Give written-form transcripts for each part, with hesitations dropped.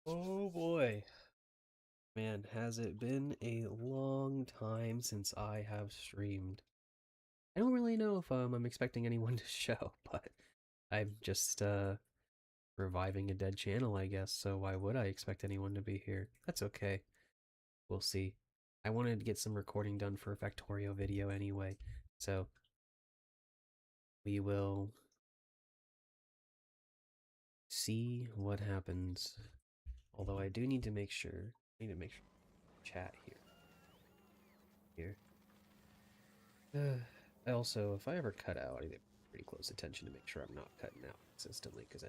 Oh boy. Man, has it been a long time since I have streamed. I don't really know if I'm expecting anyone to show, but I'm just reviving a dead channel, I guess, so why would I expect anyone to be here? That's okay. We'll see. I wanted to get some recording done for a Factorio video anyway, so we will see what happens. Although I do need to make sure, chat here. Also, if I ever cut out, I need to pay pretty close attention to make sure I'm not cutting out consistently, because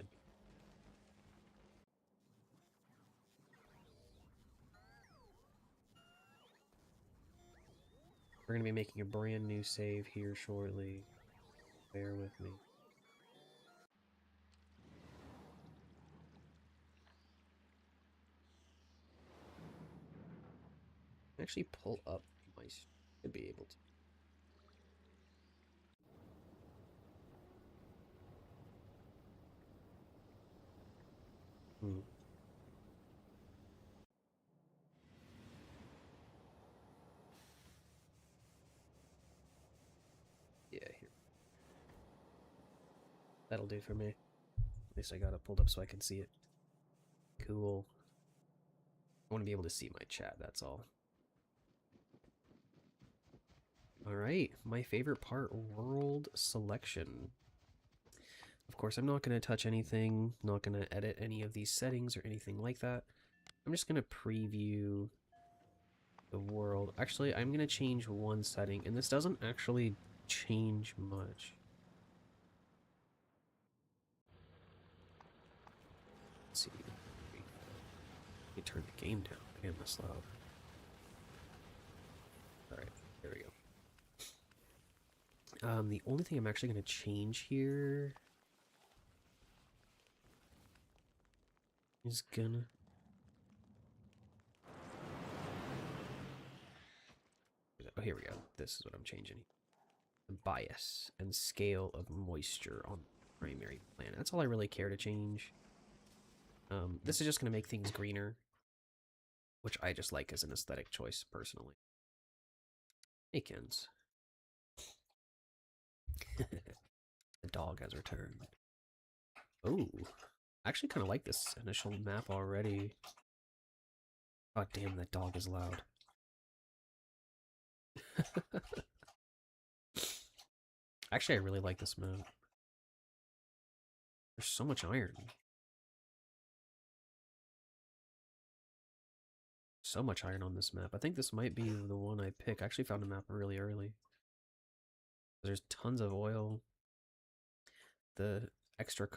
we're going to be making a brand new save here shortly. Bear with me. Actually pull up my... to be able to. Hmm. Yeah, here. That'll do for me. At least I got it pulled up so I can see it. Cool. I want to be able to see my chat, that's all. Alright, my favorite part, world selection. Of course, I'm not going to touch anything, not going to edit any of these settings or anything like that. I'm just going to preview the world. Actually, I'm going to change one setting, and this doesn't actually change much. Let's see. Let me turn the game down. Damn, that's loud. Alright, there we go. The only thing I'm actually going to change here is gonna... Oh, here we go. This is what I'm changing. The bias and scale of moisture on the primary planet. That's all I really care to change. This is just going to make things greener, which I just like as an aesthetic choice, personally. Akins. The dog has returned. Oh, I actually kind of like this initial map already. God damn, that dog is loud. Actually, I really like this map. There's so much iron. So much iron on this map. I think this might be the one I pick. I actually found a map really early. There's tons of oil. The extra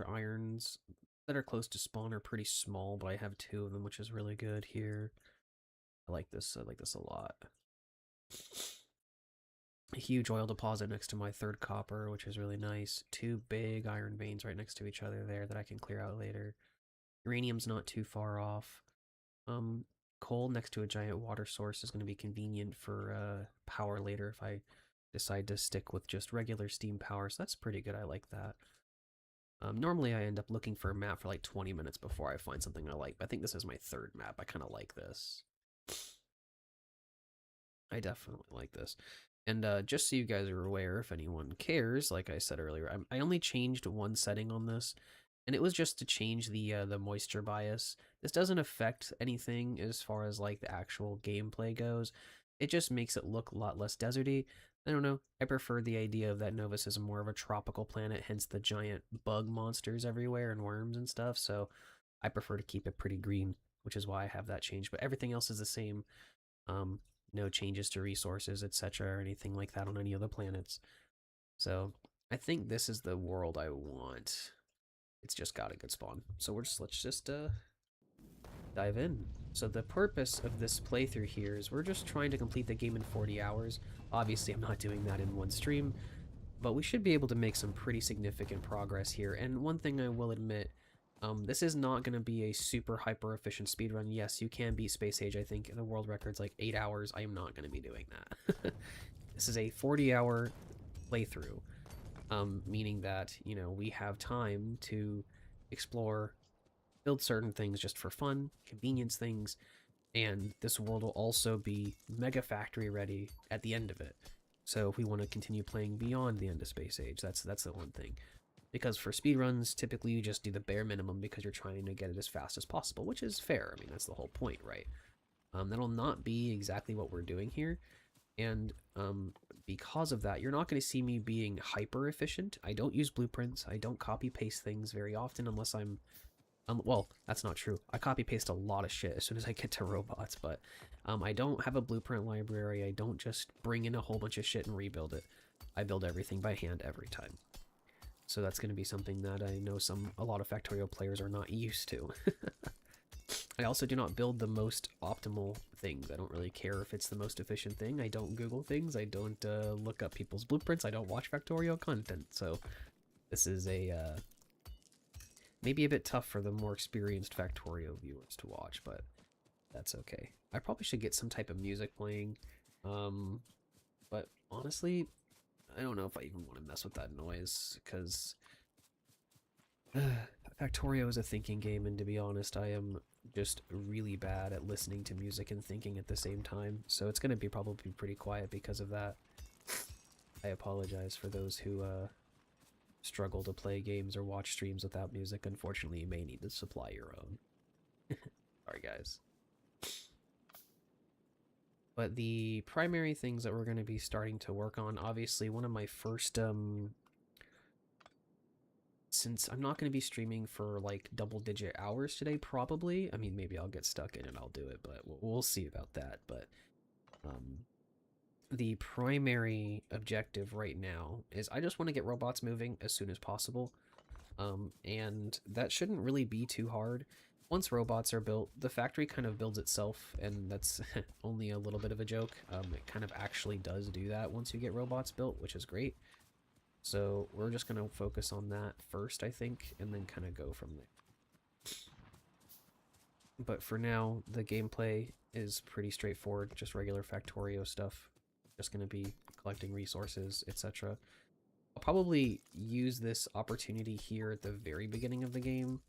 irons that are close to spawn are pretty small, but I have two of them, which is really good here. I like this. I like this a lot. A huge oil deposit next to my third copper, which is really nice. Two big iron veins right next to each other there that I can clear out later. Uranium's not too far off. Coal next to a giant water source is going to be convenient for power later if I decide to stick with just regular steam power, so that's pretty good. I like that. Normally I end up looking for a map for like 20 minutes before I find something I like, but I think this is my third map. I kind of like this. I definitely like this. And just so you guys are aware, if anyone cares, like I said earlier, I only changed one setting on this, and it was just to change the moisture bias. This doesn't affect anything as far as like the actual gameplay goes. It just makes it look a lot less deserty. I don't know. I prefer the idea of that Novus is more of a tropical planet, hence the giant bug monsters everywhere and worms and stuff. So I prefer to keep it pretty green, which is why I have that change. But everything else is the same. No changes to resources, etc., or anything like that on any other planets. So I think this is the world I want. It's just got a good spawn. So let's just dive in. So the purpose of this playthrough here is we're just trying to complete the game in 40 hours. Obviously, I'm not doing that in one stream, but we should be able to make some pretty significant progress here. And one thing I will admit, this is not going to be a super hyper efficient speedrun. Yes, you can beat Space Age. I think the world record's like 8 hours. I am not going to be doing that. This is a 40-hour playthrough, meaning that, you know, we have time to explore build certain things just for fun, convenience things, and this world will also be mega factory ready at the end of it. So if we want to continue playing beyond the end of Space Age, that's the one thing. Because for speedruns, typically you just do the bare minimum because you're trying to get it as fast as possible, which is fair. I mean, that's the whole point, right? That'll not be exactly what we're doing here. And because of that, you're not going to see me being hyper efficient. I don't use blueprints. I don't copy paste things very often unless I'm well, that's not true. I copy paste a lot of shit as soon as I get to robots, but I don't have a blueprint library. I don't just bring in a whole bunch of shit and rebuild it. I build everything by hand every time. So that's going to be something that I know a lot of Factorio players are not used to. I also do not build the most optimal things. I don't really care if it's the most efficient thing. I don't Google things. I don't look up people's blueprints. I don't watch Factorio content. So this is maybe a bit tough for the more experienced Factorio viewers to watch, but that's okay. I probably should get some type of music playing. But honestly, I don't know if I even want to mess with that noise, because Factorio is a thinking game, and to be honest, I am just really bad at listening to music and thinking at the same time, so it's going to be probably pretty quiet because of that. I apologize for those who struggle to play games or watch streams without music. Unfortunately, you may need to supply your own. Sorry, guys. But the primary things that we're going to be starting to work on, obviously, one of my first, since I'm not going to be streaming for like double-digit hours today, probably. I mean, maybe I'll get stuck in and I'll do it, but we'll see about that. But the primary objective right now is I just want to get robots moving as soon as possible. And that shouldn't really be too hard. Once robots are built, the factory kind of builds itself, and that's only a little bit of a joke. It kind of actually does do that once you get robots built, which is great. So we're just going to focus on that first, I think, and then kind of go from there. But for now, the gameplay is pretty straightforward, just regular Factorio stuff. Just going to be collecting resources, etc. I'll probably use this opportunity here at the very beginning of the game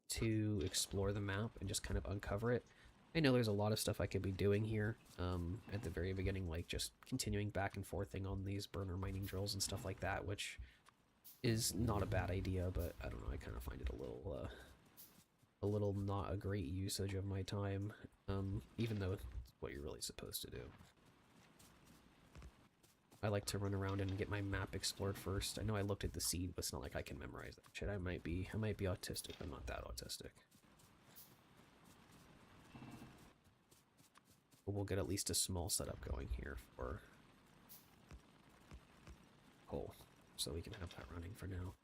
to explore the map and just kind of uncover it. I know there's a lot of stuff I could be doing here at the very beginning, like just continuing back and forthing on these burner mining drills and stuff like that, which is not a bad idea, but I don't know, I kind of find it a little not a great usage of my time, even though it's what you're really supposed to do. I like to run around and get my map explored first. I know I looked at the seed, but it's not like I can memorize that shit. I might be autistic, but not that autistic. But we'll get at least a small setup going here for coal, so we can have that running for now.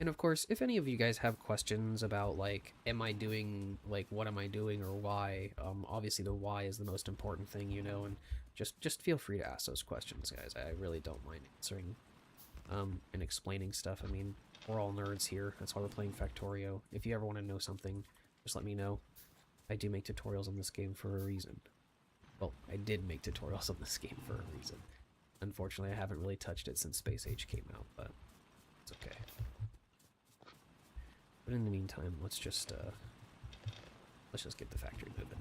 And of course, if any of you guys have questions about, like, am I doing, like, what am I doing or why, obviously the why is the most important thing, you know, and just feel free to ask those questions, guys. I really don't mind answering and explaining stuff. I mean, we're all nerds here. That's why we're playing Factorio. If you ever want to know something, just let me know. I do make tutorials on this game for a reason. Well, I did make tutorials on this game for a reason. Unfortunately, I haven't really touched it since Space Age came out, but it's okay. But in the meantime, let's just get the factory moving.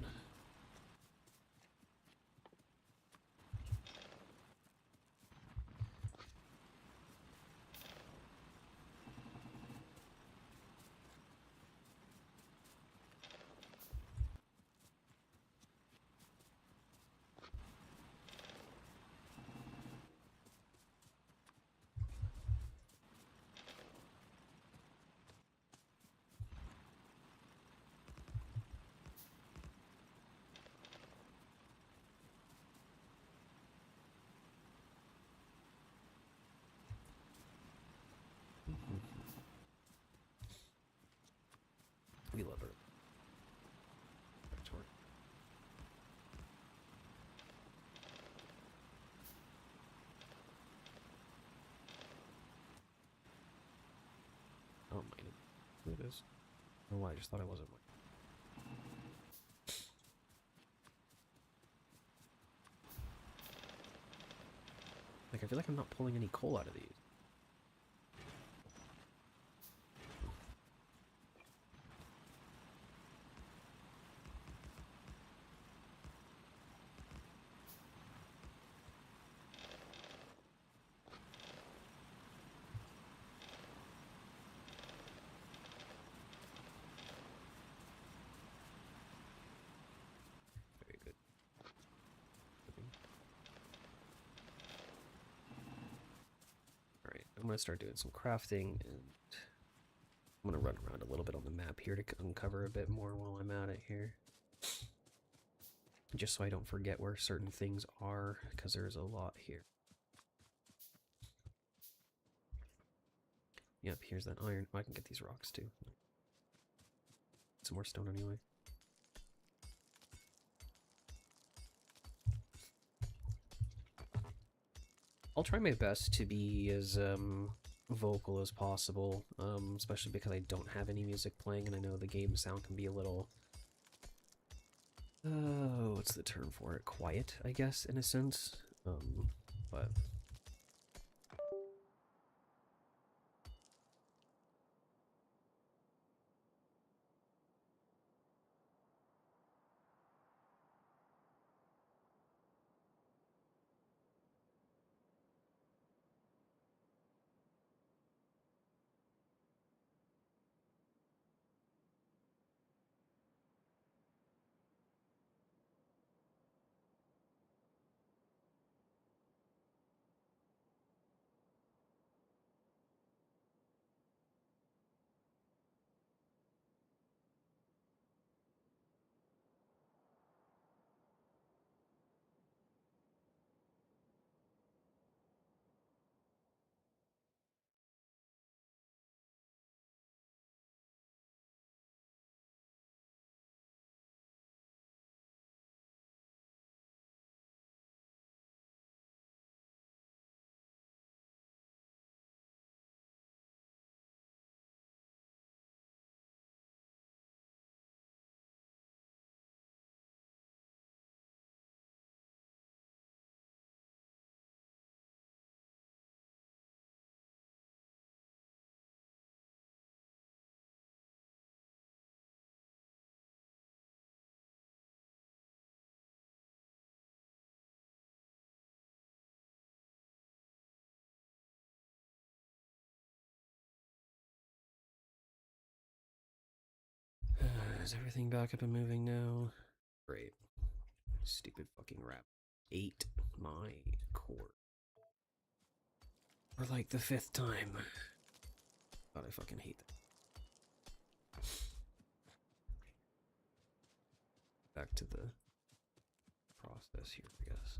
We love her. I don't mind it. Who it is? Oh, I just thought it wasn't mine. Like, I feel like I'm not pulling any coal out of these. I'm gonna start doing some crafting, and I'm gonna run around a little bit on the map here to uncover a bit more while I'm at it here. Just so I don't forget where certain things are, because there's a lot here. Yep, here's that iron. Oh, I can get these rocks too. Some more stone anyway. I'll try my best to be as vocal as possible, especially because I don't have any music playing, and I know the game sound can be a little... what's the term for it? Quiet, I guess, in a sense. But... is everything back up and moving now? Great. Stupid fucking rap. Ate my core. For like the 5th time. God, I fucking hate that. Back to the process here, I guess.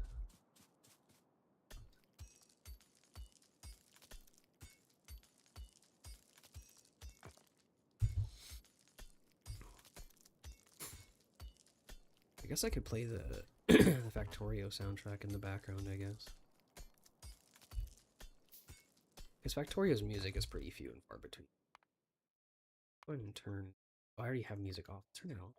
I guess I could play the the Factorio soundtrack in the background, I guess. Because Factorio's music is pretty few and far between. Go ahead and turn... Oh, I already have music off. Turn it on.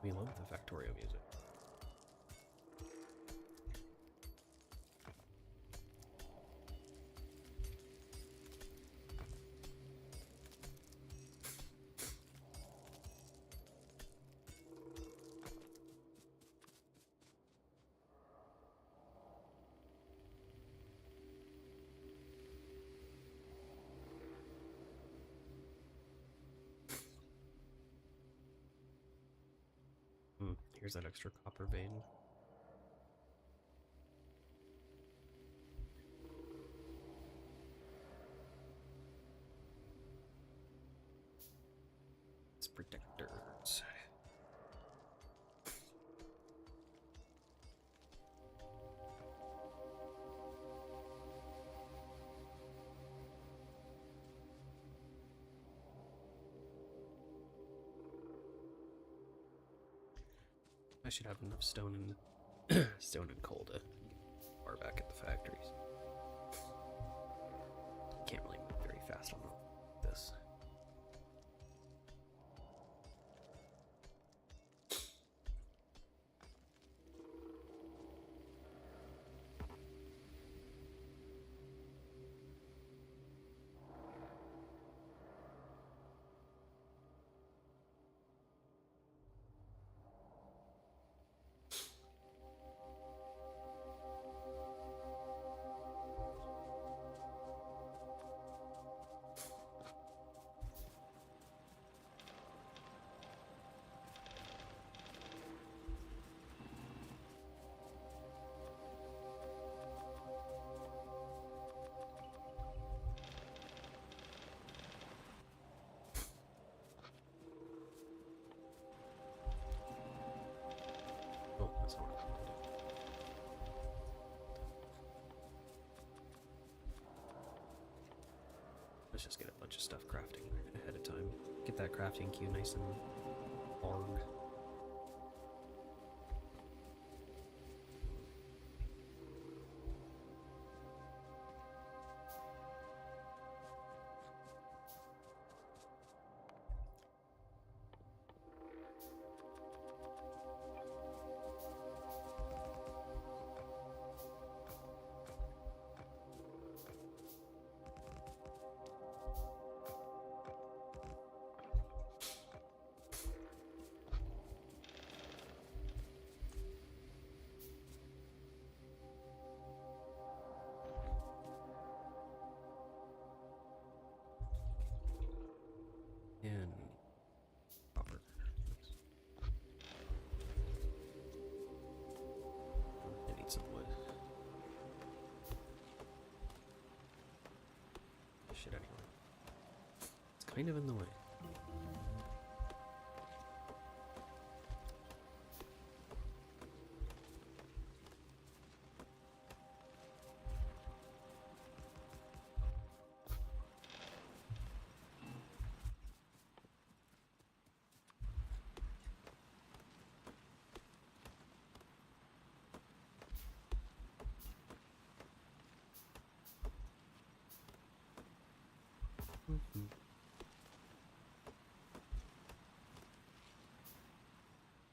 We love the Factorio music. Here's that extra copper vein. It's protectors. I should have enough stone and stone and coal to get far back at the factories. Can't really move very fast on this. Let's just get a bunch of stuff crafting ahead of time. Get that crafting queue nice and hard. And copper. I need some wood. Shit anyway. It's kind of in the way.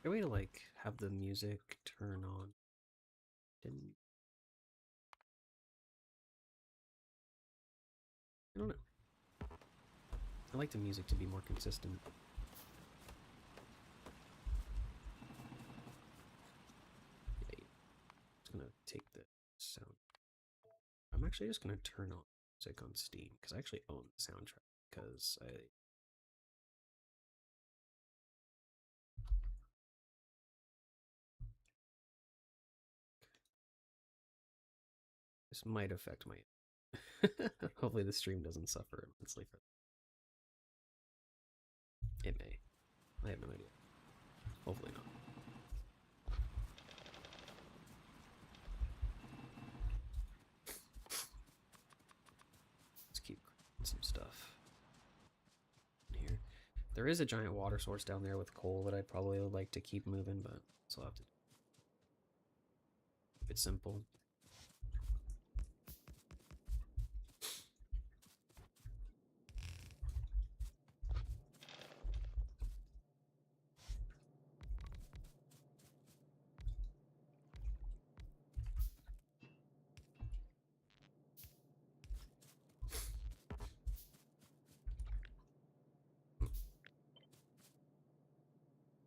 A way to like have the music turn on. Didn't I don't know. I like the music to be more consistent. Yeah, just gonna take the sound. I'm actually just gonna turn on music on Steam because I actually own the soundtrack because this might affect my. Hopefully, the stream doesn't suffer immensely for. It may. I have no idea. Hopefully not. Let's keep some stuff here. There is a giant water source down there with coal that I'd probably like to keep moving, but I'll have to keep it simple.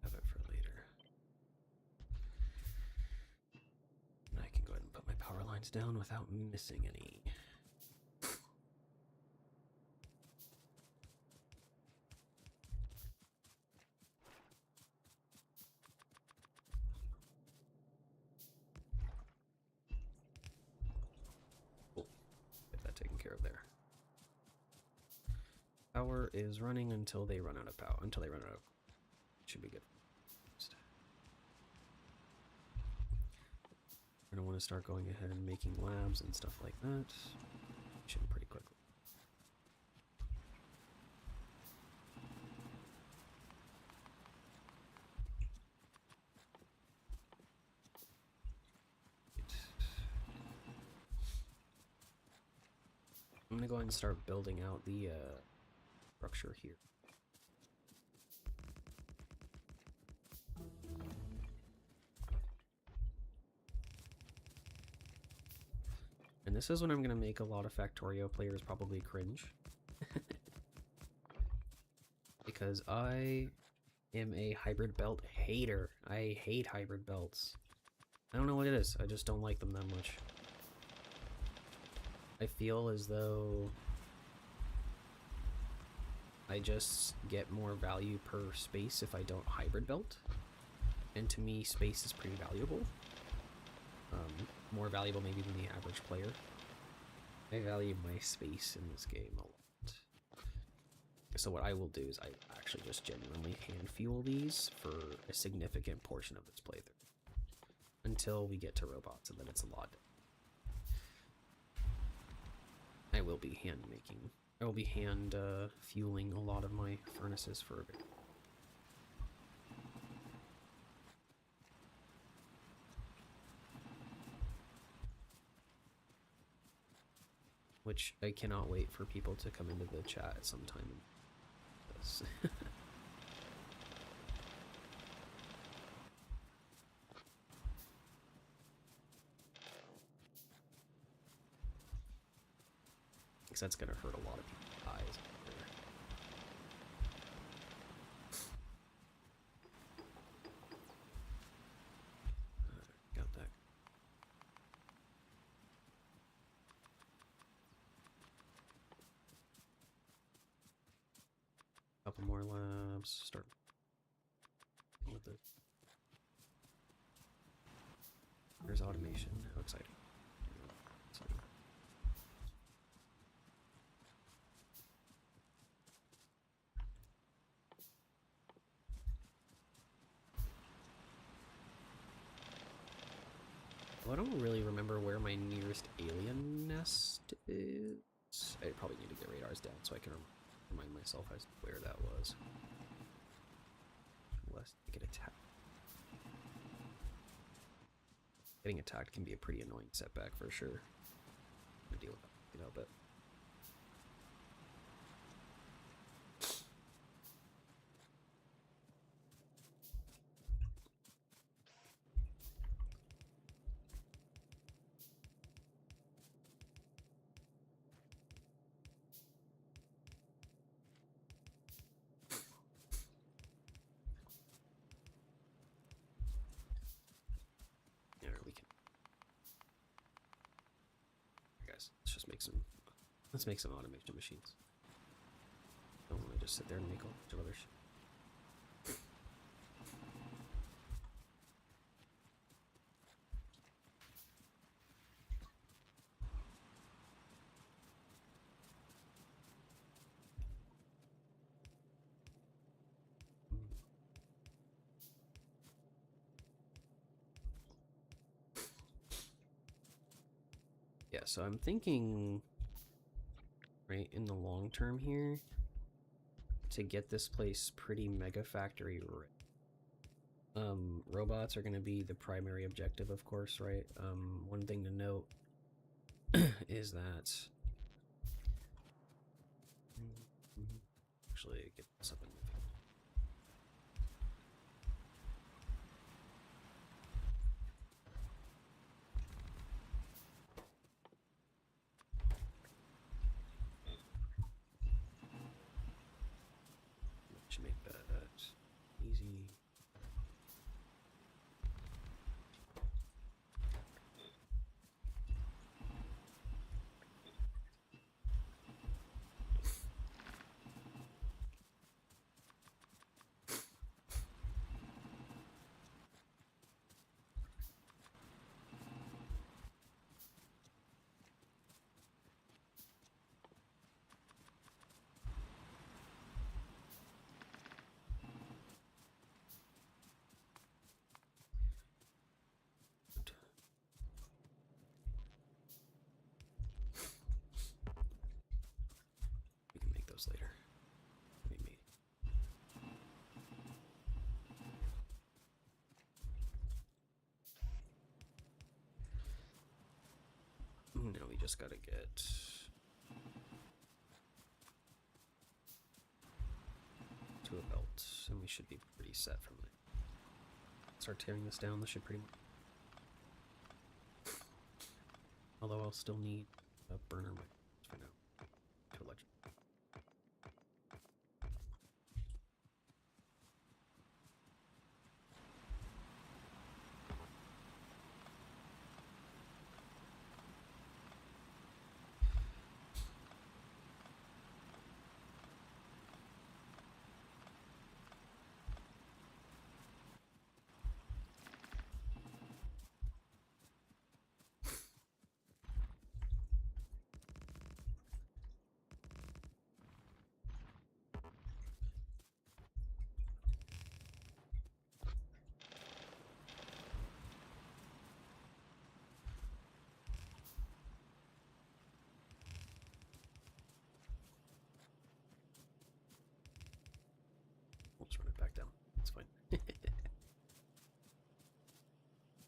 Have it for later. And I can go ahead and put my power lines down without missing any. Cool. Get that taken care of there. Power is running until they run out of power. Until they run out of. Should be good. We're gonna want to start going ahead and making labs and stuff like that. Should be pretty quickly. I'm gonna go ahead and start building out the structure here. And this is when I'm going to make a lot of Factorio players probably cringe. Because I am a hybrid belt hater. I hate hybrid belts. I don't know what it is. I just don't like them that much. I feel as though I just get more value per space if I don't hybrid belt. And to me, space is pretty valuable. More valuable maybe than the average player. I value my space in this game a lot. So what I will do is I actually just genuinely hand fuel these for a significant portion of this playthrough. Until we get to robots, and then it's a lot. I will be hand making I will be hand fueling a lot of my furnaces for a bit. Which I cannot wait for people to come into the chat at some time. Because that's going to hurt a lot of people's eyes. Got that. Couple more labs. Start with it. There's automation. How exciting. Well, I don't really remember where my nearest alien nest is. I probably need to get radars down so I can remind myself as to where that was. Unless I get attacked. Getting attacked can be a pretty annoying setback for sure. I'm gonna deal with that. Get out of it. Let's make some automation machines. Don't want to just sit there and make a bunch of other shit. Yeah, so I'm thinking, right, in the long term here, to get this place pretty mega factory right. Robots are going to be the primary objective, of course, right? One thing to note is that actually get this up and moving. Should make that easy. We can make those later. Maybe. Now we just gotta get to a belt, and we should be pretty set from there. Start tearing this down. This should pretty much. Although I'll still need a burner mic for now to electric. down. It's fine.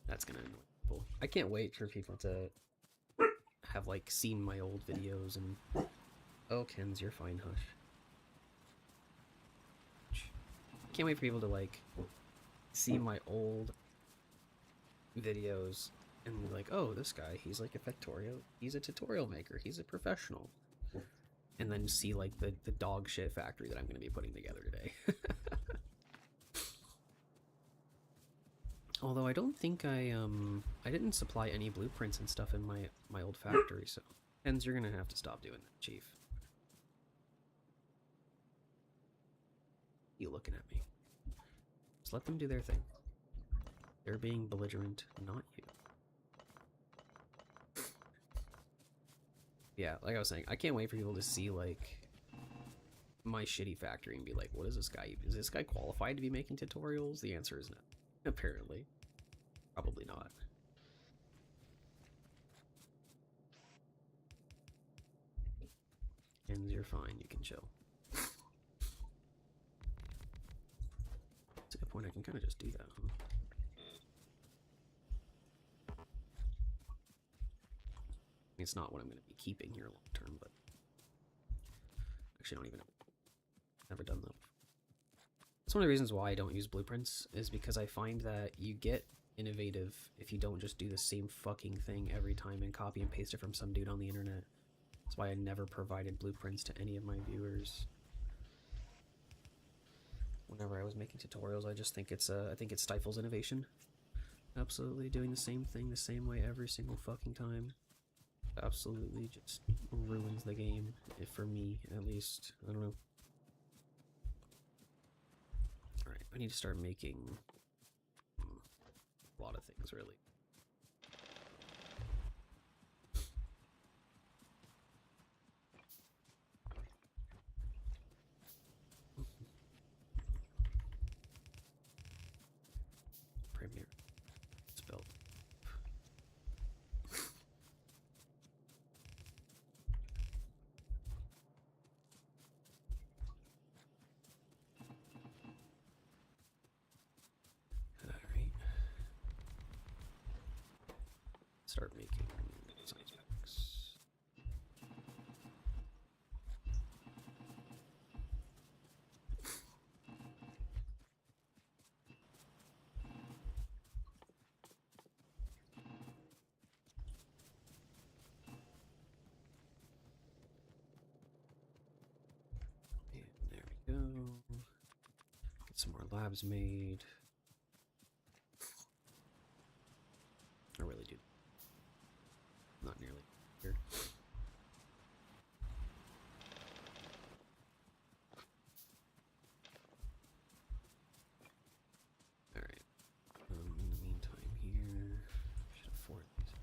That's gonna annoy people. I can't wait for people to have, like, seen my old videos and... Oh, Kens, you're fine, hush. Can't wait for people to, like, see my old videos and be like, oh, this guy, he's like a Factorio, he's a tutorial maker, he's a professional. And then see, like, the dog shit factory that I'm going to be putting together today. Although I don't think I didn't supply any blueprints and stuff in my old factory, so... Kens, you're going to have to stop doing that, Chief. You looking at me. Just let them do their thing. They're being belligerent, not you. Yeah, like I was saying, I can't wait for people to see, like, my shitty factory and be like, what is this guy? Is this guy qualified to be making tutorials? The answer is no. Apparently. Probably not. And you're fine, you can chill. That's a good point, I can kind of just do that, huh? It's not what I'm going to be keeping here long term, but... Actually, I don't even know. Never done that before. That's one of the reasons why I don't use blueprints, is because I find that you get innovative if you don't just do the same fucking thing every time and copy and paste it from some dude on the internet. That's why I never provided blueprints to any of my viewers. Whenever I was making tutorials, I just think I think it stifles innovation. Absolutely doing the same thing the same way every single fucking time. Absolutely just ruins the game, for me, at least. I don't know. Alright, I need to start making a lot of things, really. Premiere. Spelled. Alright. Start making science packs. And there we go. Get some more labs made. I really do. Not nearly here. Alright. In the meantime here, should afford these.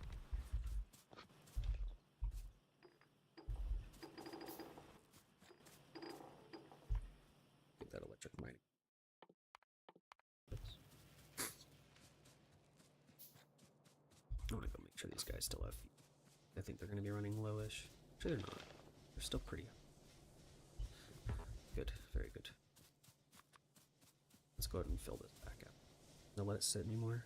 Get that electric mining. Oops. I want to go make sure these guys still have fuel. I think they're going to be running lowish. Actually, they're not. They're still pretty. Good. Very good. Let's go ahead and fill this back up. Don't let it sit anymore.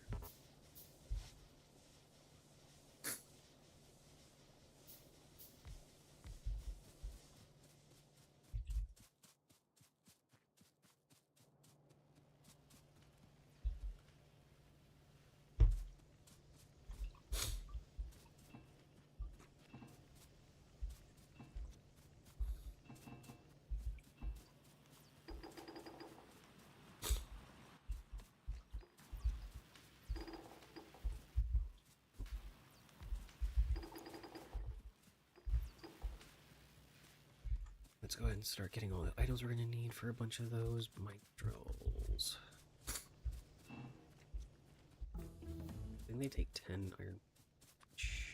Let's go ahead and start getting all the items we're going to need for a bunch of those mine drills. I think they take 10 iron.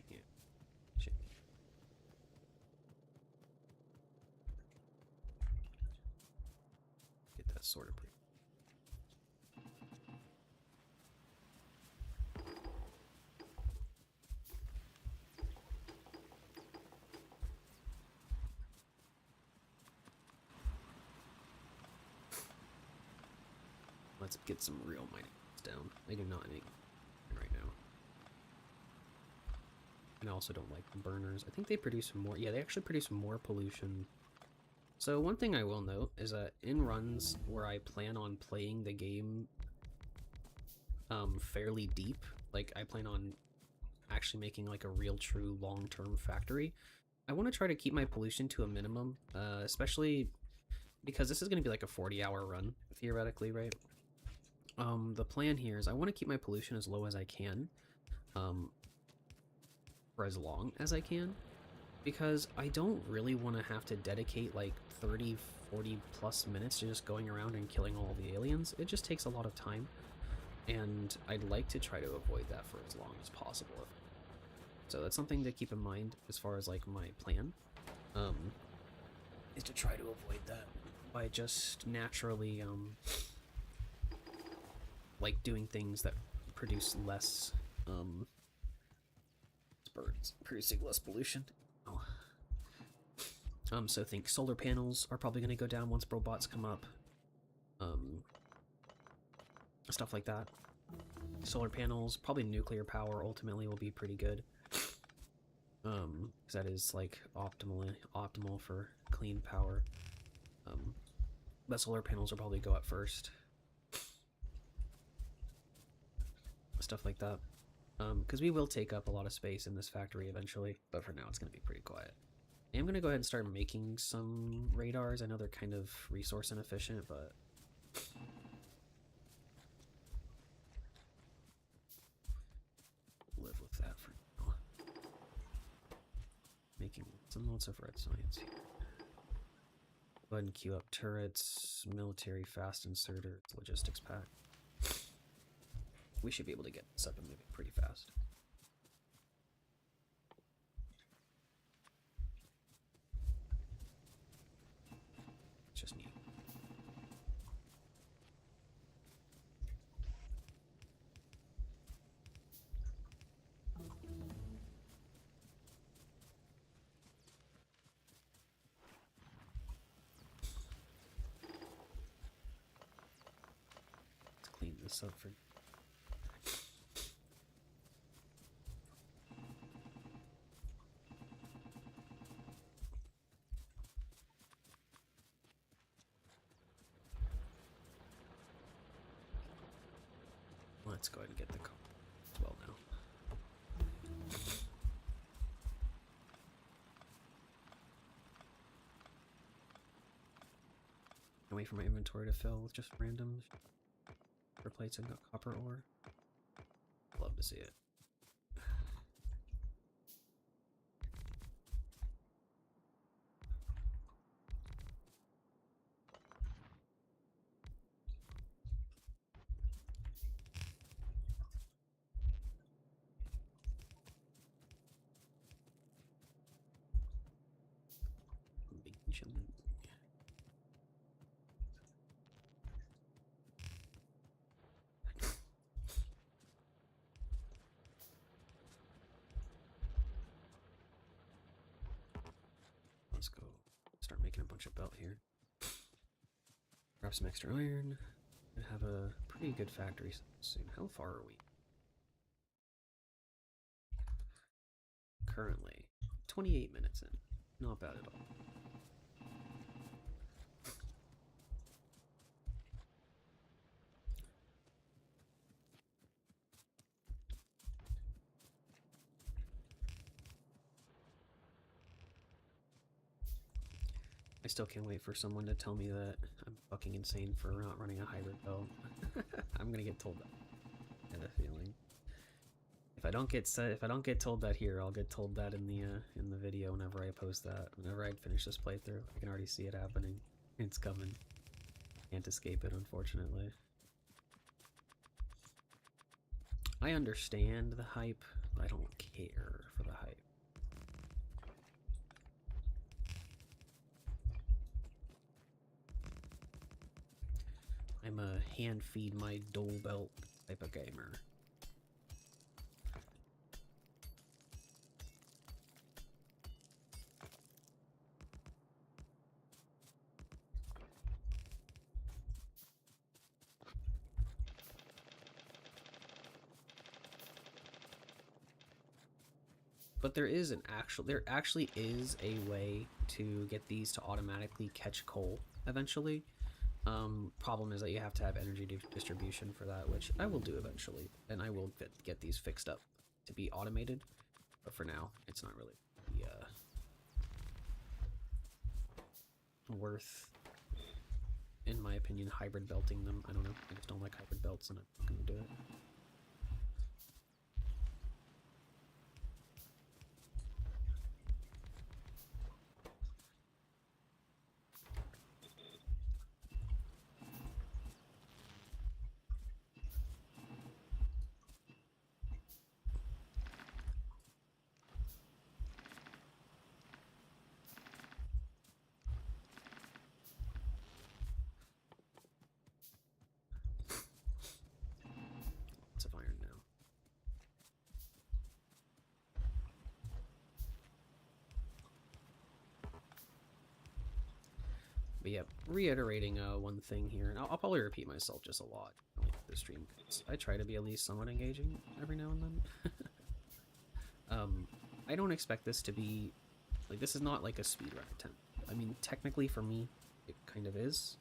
Yeah. Shit. Get that sorted pretty. Let's get some real mining down. I do not need right now. And I also don't like the burners. I think they produce more. Yeah, they actually produce more pollution. So one thing I will note is that in runs where I plan on playing the game fairly deep, like I plan on actually making like a real true long-term factory, I want to try to keep my pollution to a minimum, especially because this is going to be like a 40-hour run, theoretically, right? The plan here is I want to keep my pollution as low as I can, for as long as I can, because I don't really want to have to dedicate like 30, 40 plus minutes to just going around and killing all the aliens. It just takes a lot of time, and I'd like to try to avoid that for as long as possible. So that's something to keep in mind as far as like my plan, is to try to avoid that by just naturally like doing things that produce less birds producing less pollution. Oh. So think solar panels are probably going to go down once robots come up. Stuff like that. Solar panels, probably nuclear power ultimately will be pretty good. Because that is like optimal for clean power. But solar panels will probably go up first. Stuff like that. Because we will take up a lot of space in this factory eventually, but for now it's going to be pretty quiet. I am going to go ahead and start making some radars. I know they're kind of resource inefficient, but live with that for now. Making some lots of red science here. Go ahead and queue up turrets, military fast inserter, logistics pack. We should be able to get this up and moving pretty fast. It's just neat. Let's clean this up for let's go ahead and get the car as well now. Can wait for my inventory to fill with just random copper plates and copper ore. Love to see it. Let's go start making a bunch of belt here. Grab some extra iron and have a pretty good factory soon. How far are we? Currently 28 minutes in. Not bad at all. I still can't wait for someone to tell me that I'm fucking insane for not running a hybrid belt. I'm gonna get told that. I have a feeling. If I don't get told that here, I'll get told that in the video whenever I post that. Whenever I finish this playthrough, I can already see it happening. It's coming. Can't escape it, unfortunately. I understand the hype, but I don't care for the hype. I'm a hand feed my dole belt type of gamer. But there actually is a way to get these to automatically catch coal eventually. Problem is that you have to have energy distribution for that, which I will do eventually, and I will get these fixed up to be automated. But for now, it's not really worth, in my opinion, hybrid belting them. I don't know. I just don't like hybrid belts, and I'm not going to do it. Lots of iron now. But yeah, reiterating one thing here, and I'll probably repeat myself just a lot on the stream. I try to be at least somewhat engaging every now and then. I don't expect this to be like, this is not like a speedrun attempt. I mean, technically for me, it kind of is,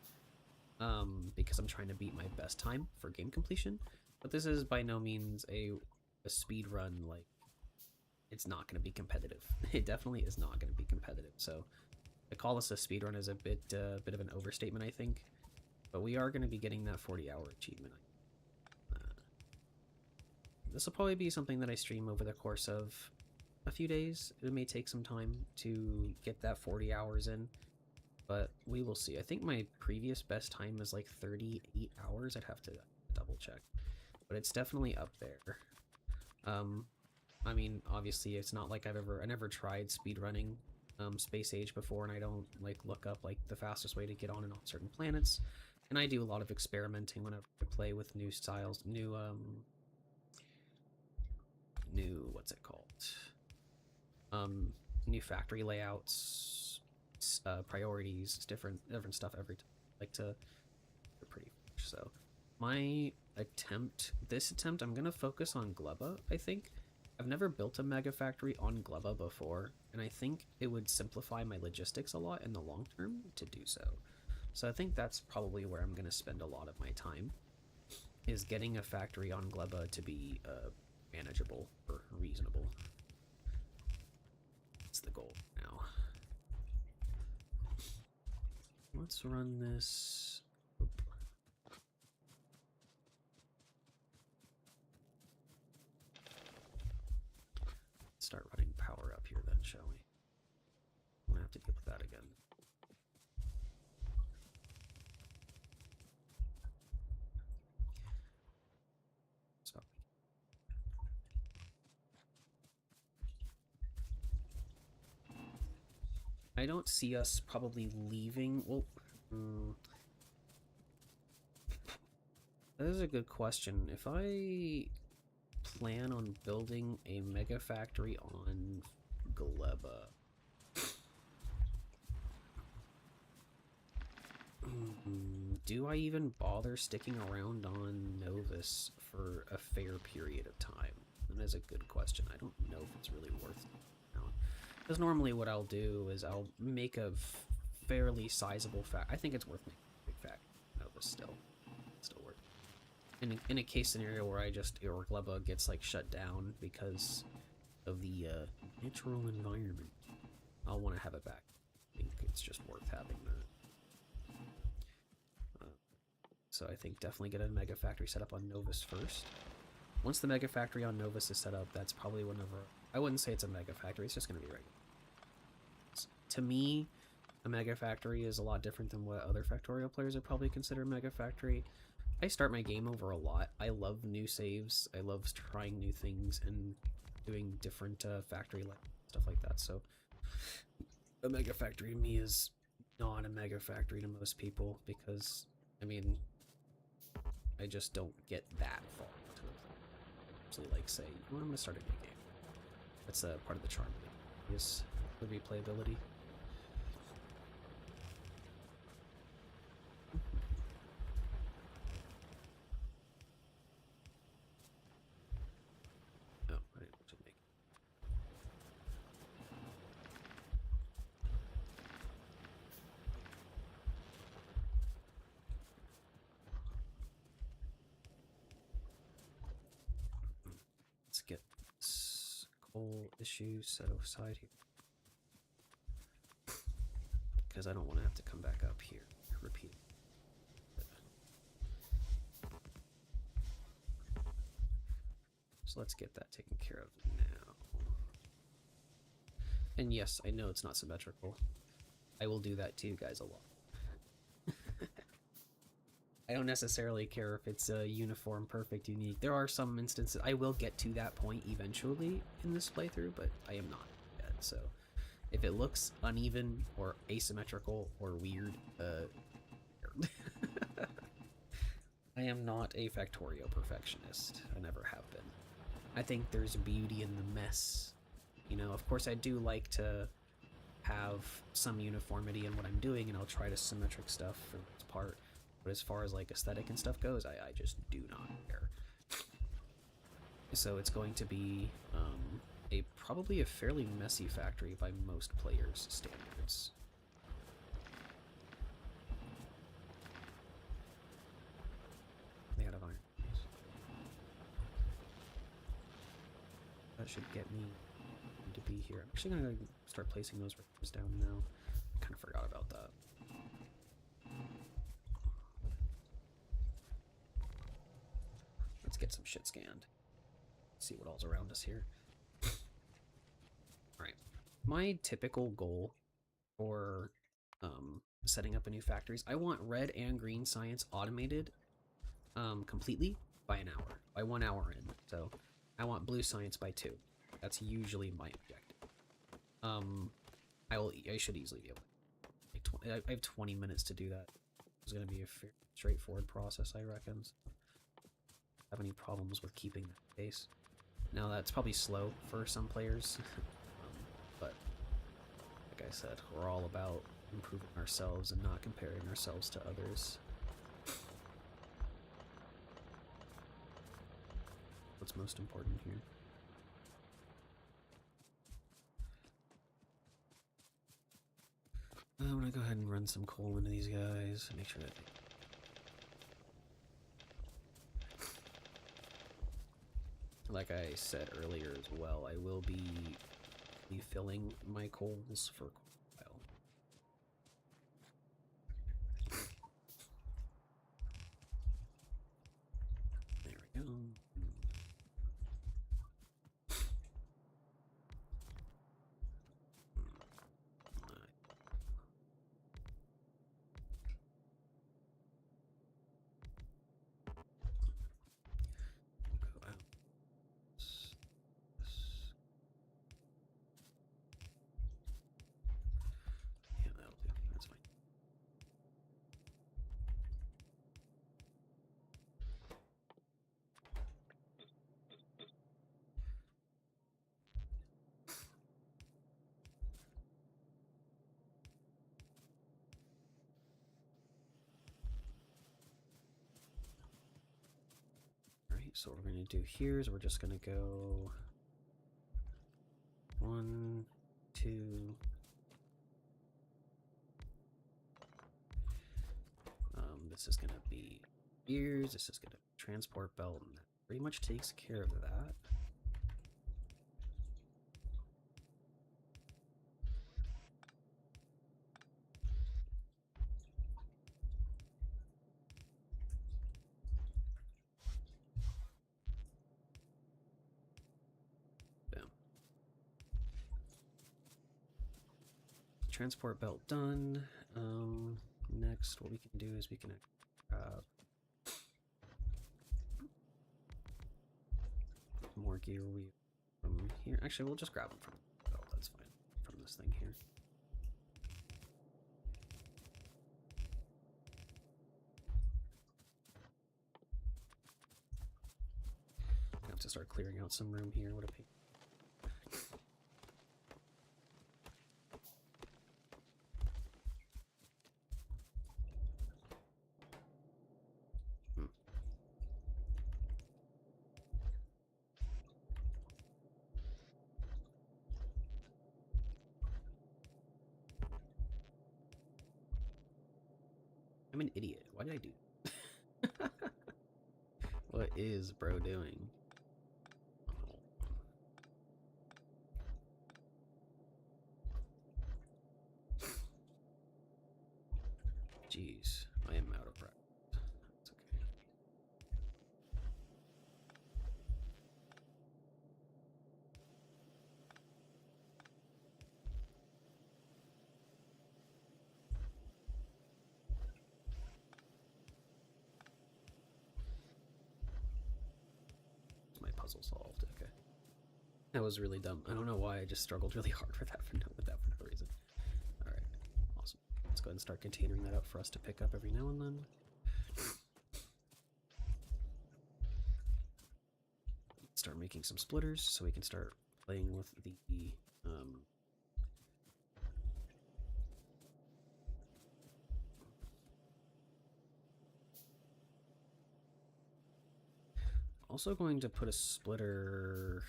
because I'm trying to beat my best time for game completion. But this is by no means a speed run. Like, it's not going to be competitive. It definitely is not going to be competitive. So to call this a speedrun is a bit of an overstatement, I think. But we are going to be getting that 40-hour achievement. This will probably be something that I stream over the course of a few days. It may take some time to get that 40 hours in, but we will see. I think my previous best time is like 38 hours. I'd have to double check, but it's definitely up there. I mean, obviously, it's not like I never tried speedrunning Space Age before, and I don't like look up like the fastest way to get on and off certain planets. And I do a lot of experimenting whenever I play with new styles, new what's it called? New factory layouts, priorities, different stuff every time. Like to pretty much. So my this attempt, I'm gonna focus on Gleba. I think I've never built a mega factory on Gleba before, and I think it would simplify my logistics a lot in the long term to do so. So I think that's probably where I'm gonna spend a lot of my time, is getting a factory on Gleba to be manageable or reasonable. That's the goal now. Let's run this. Oop. Start running power up here then, shall we? I'm gonna have to deal with that again. So I don't see us probably leaving. Well, that is a good question. If I plan on building a mega factory on Gleba, do I even bother sticking around on Novus for a fair period of time? And that's a good question. I don't know if it's really worth it. Because normally what I'll do is I'll make a fairly sizable I think it's worth making a big factory. Novus still worth it. In a case scenario where or Gleba gets like shut down because of the natural environment, I'll want to have it back. I think it's just worth having that. So I think definitely get a mega factory set up on Novus first. Once the mega factory on Novus is set up, that's probably whenever. I wouldn't say it's a mega factory, it's just going to be regular. To me, a mega factory is a lot different than what other Factorio players would probably consider a mega factory. I start my game over a lot. I love new saves. I love trying new things and doing different factory stuff like that. So a mega factory to me is not a mega factory to most people because, I mean, I just don't get that far into it. Usually, like, say, well, I'm going to start a new game. That's part of the charm of it, is the replayability. Oh, I didn't want to make it. whole issue set aside here. Because I don't want to have to come back up here and repeat it. So let's get that taken care of now. And yes, I know it's not symmetrical. I will do that to you guys a lot. I don't necessarily care if it's a uniform, perfect, unique. There are some instances I will get to that point eventually in this playthrough, but I am not yet. So if it looks uneven or asymmetrical or weird, I am not a Factorio perfectionist. I never have been. I think there's beauty in the mess. You know, of course I do like to have some uniformity in what I'm doing, and I'll try to symmetric stuff for this part. But as far as like aesthetic and stuff goes, I just do not care. So it's going to be probably a fairly messy factory by most players' standards. They out of iron. That should get me to be here. I'm actually gonna start placing those records down now. I kind of forgot about that. Let's get some shit scanned. See what all's around us here. Alright. My typical goal for setting up a new factory is I want red and green science automated completely by an hour. By 1 hour in. So I want blue science by 2. That's usually my objective. I should easily be able to. I have 20 minutes to do that. It's going to be a fairly straightforward process, I reckon. So have any problems with keeping that pace. Now that's probably slow for some players, but like I said, we're all about improving ourselves and not comparing ourselves to others. What's most important here? I'm gonna go ahead and run some coal into these guys and make sure that like I said earlier as well, I will be refilling my coals for a while. There we go. So what we're going to do here is we're just going to go 1, 2. This is going to be gears. This is going to be transport belt, and that pretty much takes care of that. Transport belt done. Next, what we can do is we can grab more gear from here. Actually, we'll just grab them from the belt. That's fine. From this thing here. I have to start clearing out some room here. What a pain. I'm an idiot. Why did I do that? What is bro doing? puzzle solved. Okay. That was really dumb. I don't know why I just struggled really hard with that for no reason. Alright, awesome. Let's go ahead and start containering that up for us to pick up every now and then. Start making some splitters so we can start playing with the also going to put a splitter.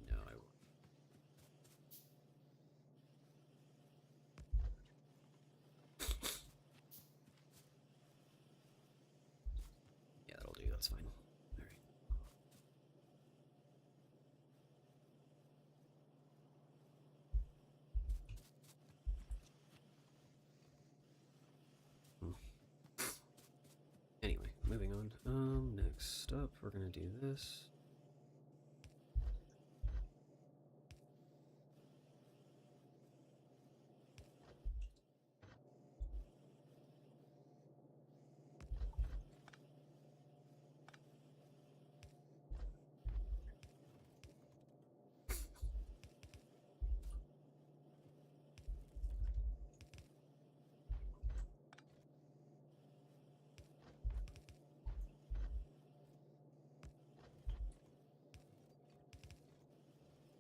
No, I won't. Yeah, that'll do. That's fine. All right. Anyway, moving on. Next up, we're gonna do this.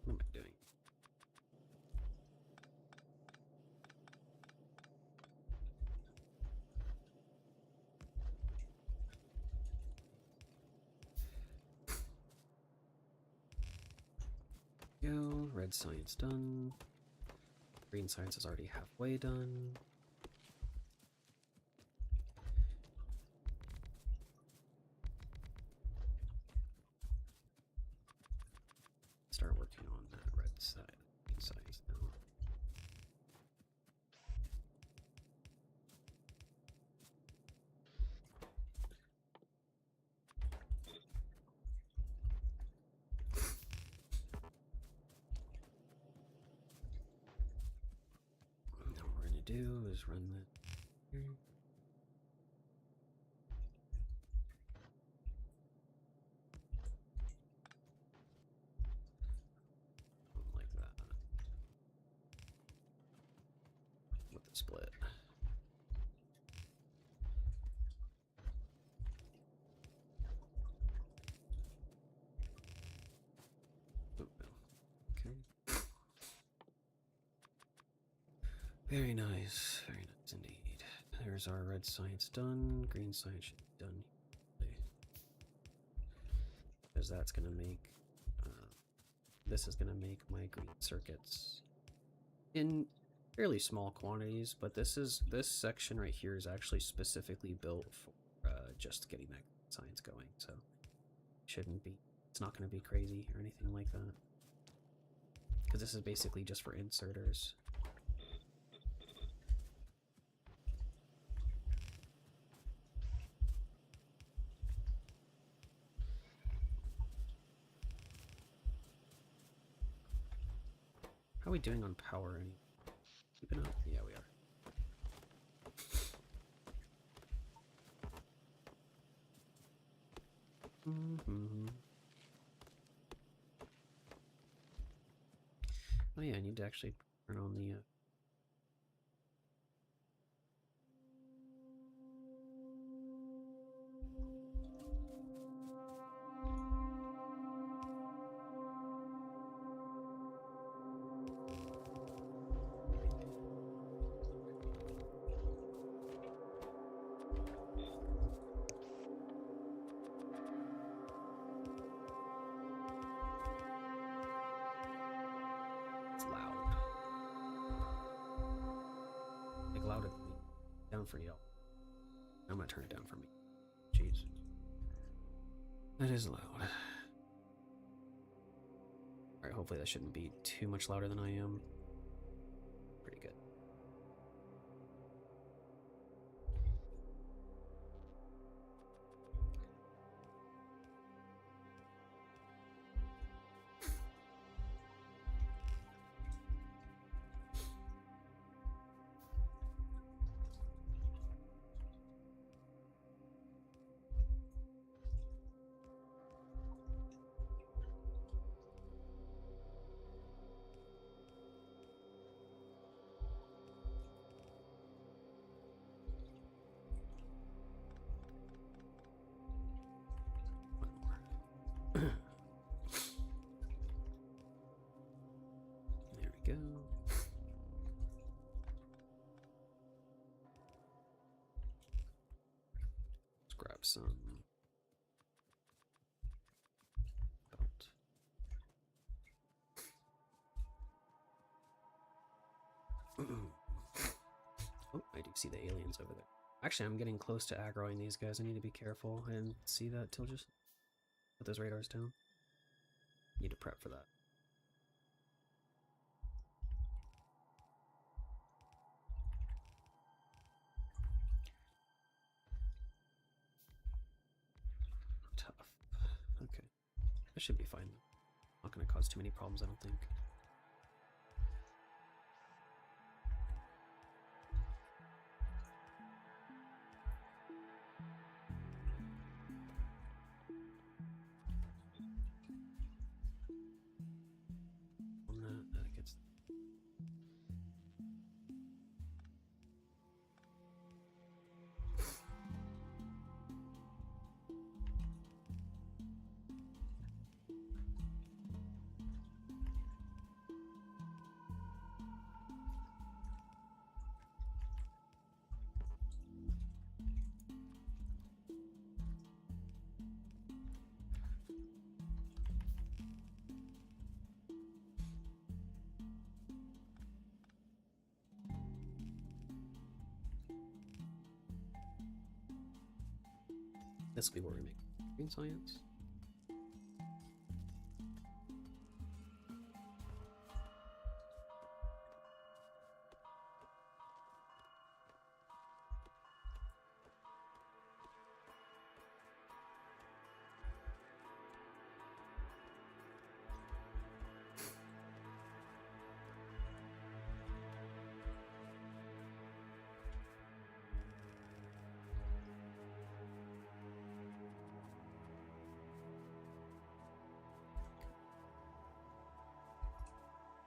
What am I doing? Go. Red science done. Green science is already halfway done. Start working on that red side, green science now. Now what we're gonna do is run that here. Like that. With the split. Oh, no. Okay. Very nice. Very nice indeed. There's our red science done. Green science should be done. Because that's going to make... this is going to make my green circuits in fairly small quantities, but this section right here is actually specifically built for just getting that science going, so it's not going to be crazy or anything like that, because this is basically just for inserters. How are we doing on power? Keeping up? Yeah, we are. Oh yeah, I need to actually turn on the loud down for y'all. I'm gonna turn it down for me. Jeez. That is loud. Alright, hopefully that shouldn't be too much louder than I am. Pretty good. some belt. Oh, I do see the aliens over there. Actually, I'm getting close to aggroing these guys. I need to be careful. I didn't see that till just put those radars down. Need to prep for that. Tough. Okay. That should be fine. Not going to cause too many problems, I don't think. That gets... This will be where we make green science.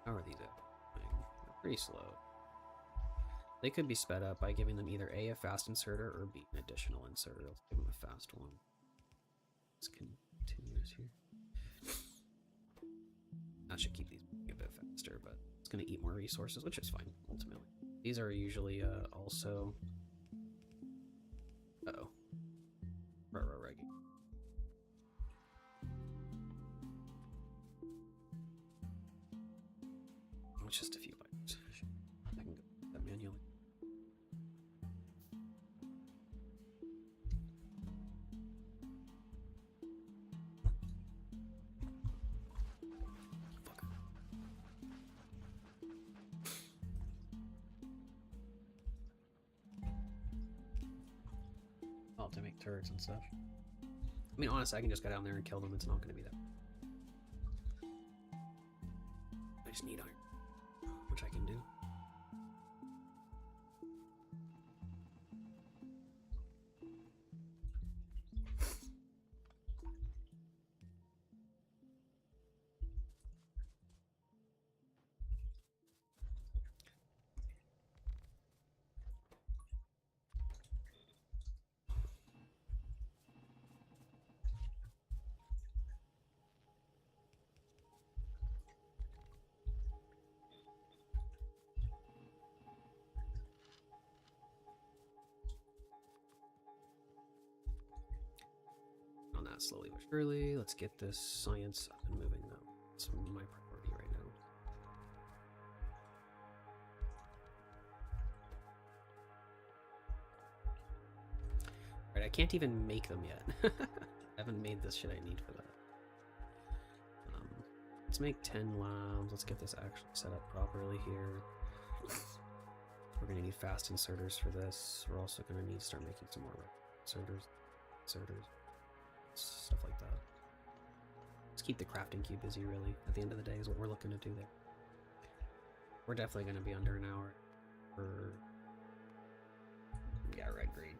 How are these at? They're pretty slow. They could be sped up by giving them either A, a fast inserter, or B, an additional inserter. Let's give them a fast one. Let's continue this here. That should keep these a bit faster, but it's going to eat more resources, which is fine, ultimately. These are usually also... Uh-oh. Reggie. It's just a few bites. I can go that manually. Fucker. Oh, to make turrets and stuff. I mean, honestly, I can just go down there and kill them. It's not going to be that. I just need iron, which I can do. On that slowly but surely. Let's get this science up and moving though. It's my priority right now. Right, I can't even make them yet. I haven't made this shit I need for that. Let's make 10 labs. Let's get this actually set up properly here. We're gonna need fast inserters for this. We're also gonna need to start making some more inserters, stuff like that. Let's keep the crafting queue busy, really. At the end of the day is what we're looking to do there. We're definitely gonna be under an hour for... Yeah, red green.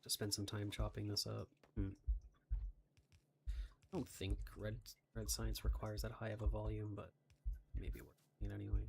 to spend some time chopping this up. I don't think red science requires that high of a volume, but maybe we're doing it anyway.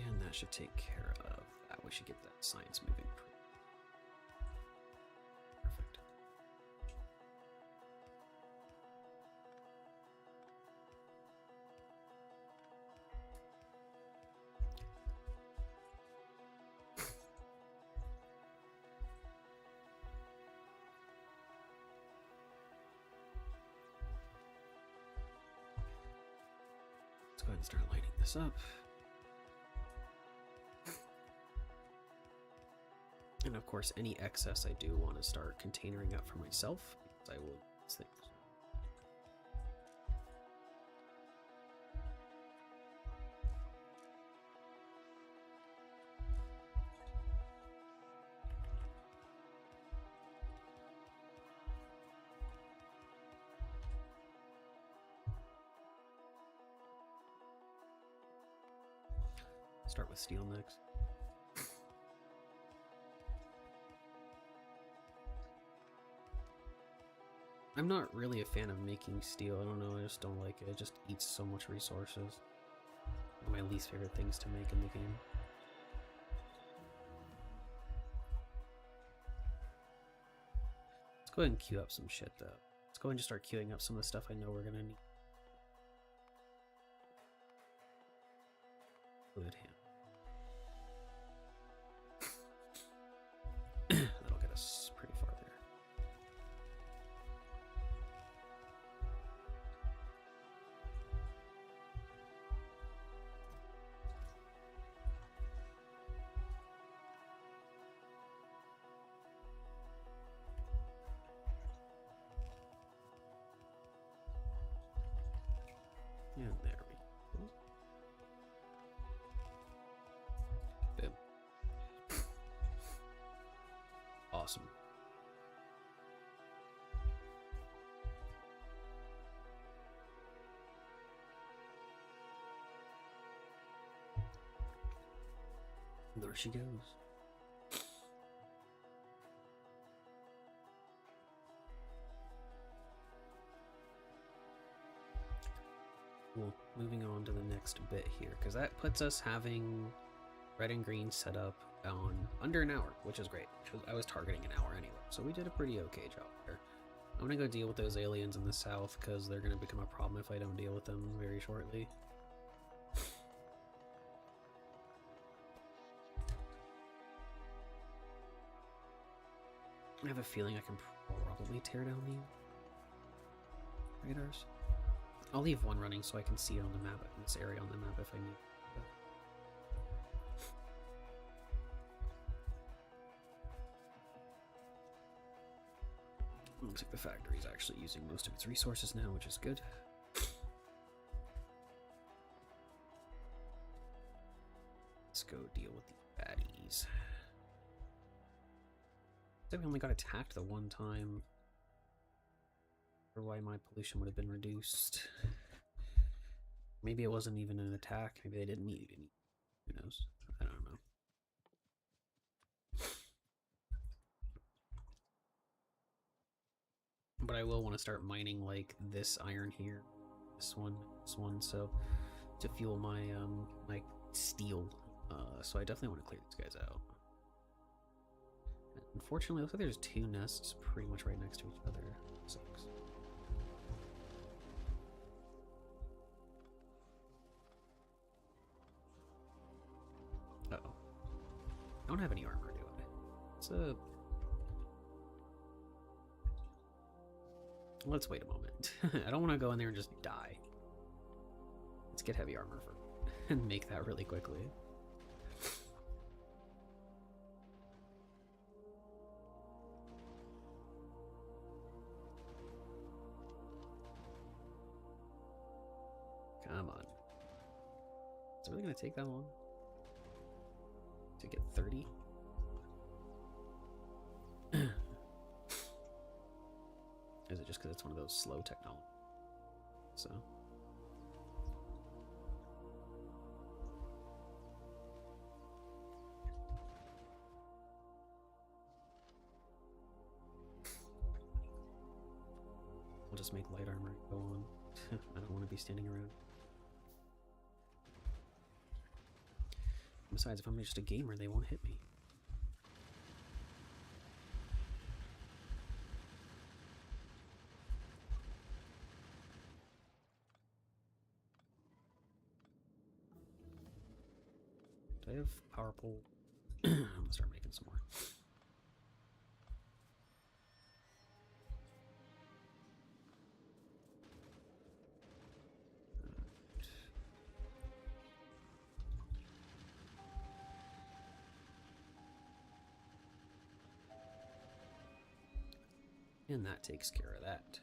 And that should take care of that. We should get that science moving. Perfect. Let's go ahead and start lighting this up. And of course, any excess I do want to start containering up for myself, because I will use things. Start with steel next. I'm not really a fan of making steel. I don't know, I just don't like it. It just eats so much resources. One of my least favorite things to make in the game. Let's go ahead and queue up some shit though. Let's go ahead and just start queuing up some of the stuff I know we're gonna need. Fluid hand. That'll get us pretty far there. And there we go. Boom. Awesome. There she goes. Well, moving on to the next bit here, because that puts us having red and green set up on under an hour, which is great. I was targeting an hour anyway, so we did a pretty okay job there. I'm gonna go deal with those aliens in the south, because they're gonna become a problem if I don't deal with them very shortly. I have a feeling I can probably tear down the radars. I'll leave one running so I can see it on the map, in this area on the map if I need. Looks like the factory is actually using most of its resources now, which is good. Let's go deal with the baddies. I think we only got attacked the one time. Or why my pollution would have been reduced. Maybe it wasn't even an attack. Maybe they didn't need any. Who knows? I don't know. But I will want to start mining like this iron here, this one, so to fuel my my steel. So I definitely want to clear these guys out. Unfortunately, it looks like there's two nests pretty much right next to each other. Sucks. Uh-oh. I don't have any armor, do I? It's a... Let's wait a moment. I don't want to go in there and just die. Let's get heavy armor for and make that really quickly. Come on. Is it really going to take that long to get 30? Is it just because it's one of those slow technologies? So. I'll just make light armor go on. I don't want to be standing around. Besides, if I'm just a gamer, they won't hit me. Do I have power pole? I'm gonna start making some more. And that takes care of that.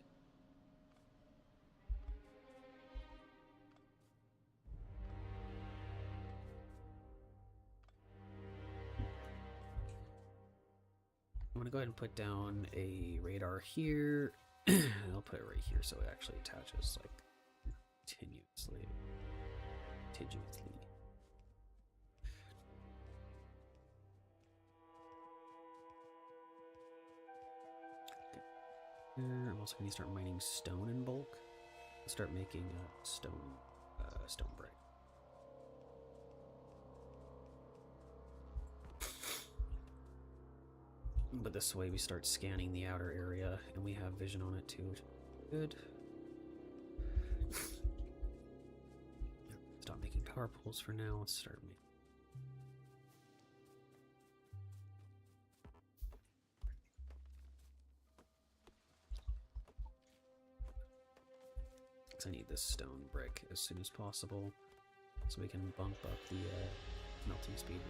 I'm gonna go ahead and put down a radar here. I'll put it right here so it actually attaches like continuously. I'm also going to start mining stone in bulk. I'll start making stone brick. But this way we start scanning the outer area, and we have vision on it too, which is good. Stop making power poles for now. Let's start making. I need this stone brick as soon as possible so we can bump up the melting speed.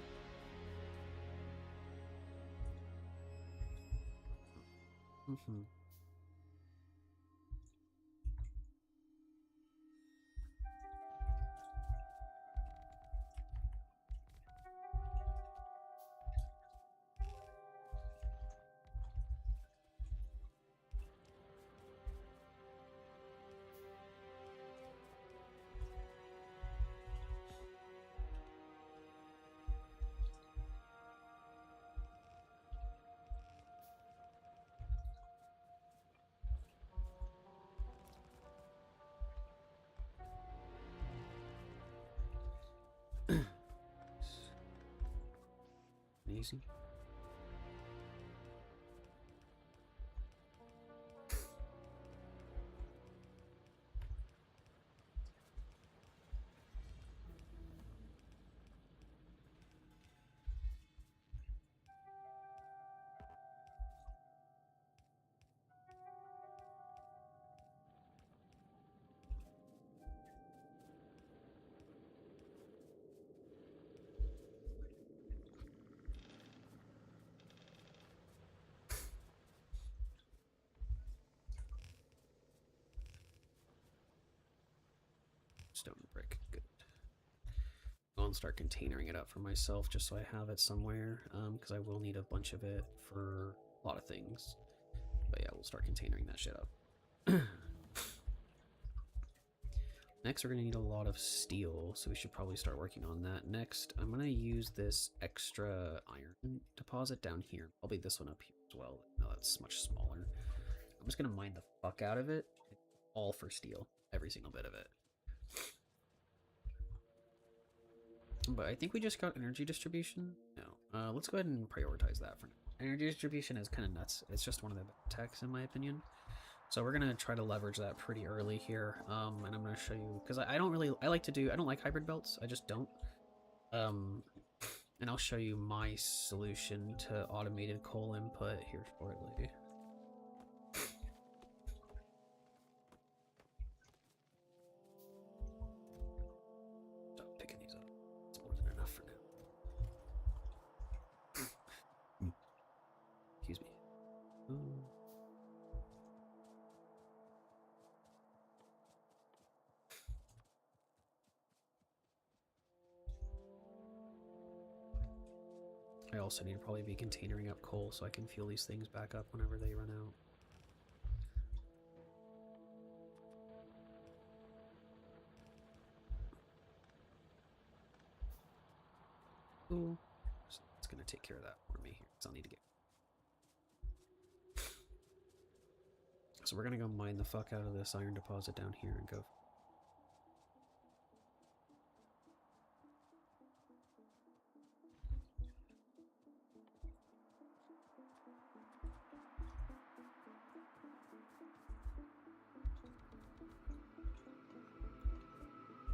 Easy. Stone brick, good. I'll start containering it up for myself just so I have it somewhere, because I will need a bunch of it for a lot of things. But yeah, we'll start containering that shit up. Next, we're going to need a lot of steel, so we should probably start working on that. Next, I'm going to use this extra iron deposit down here. Probably this one up here as well. No, that's much smaller. I'm just going to mine the fuck out of it. All for steel. Every single bit of it. But I think we just got energy distribution. No. Let's go ahead and prioritize that for now. Energy distribution is kind of nuts. It's just one of the techs in my opinion. So we're gonna try to leverage that pretty early here. And I'm gonna show you because I don't like hybrid belts. I just don't. And I'll show you my solution to automated coal input here shortly. Stop picking these up. It's more than enough for now. Excuse me. I also need to probably be containering up coal so I can fuel these things back up whenever they run out. Ooh. So it's gonna take care of that for me here, because I'll need to get. So we're gonna go mine the fuck out of this iron deposit down here and go.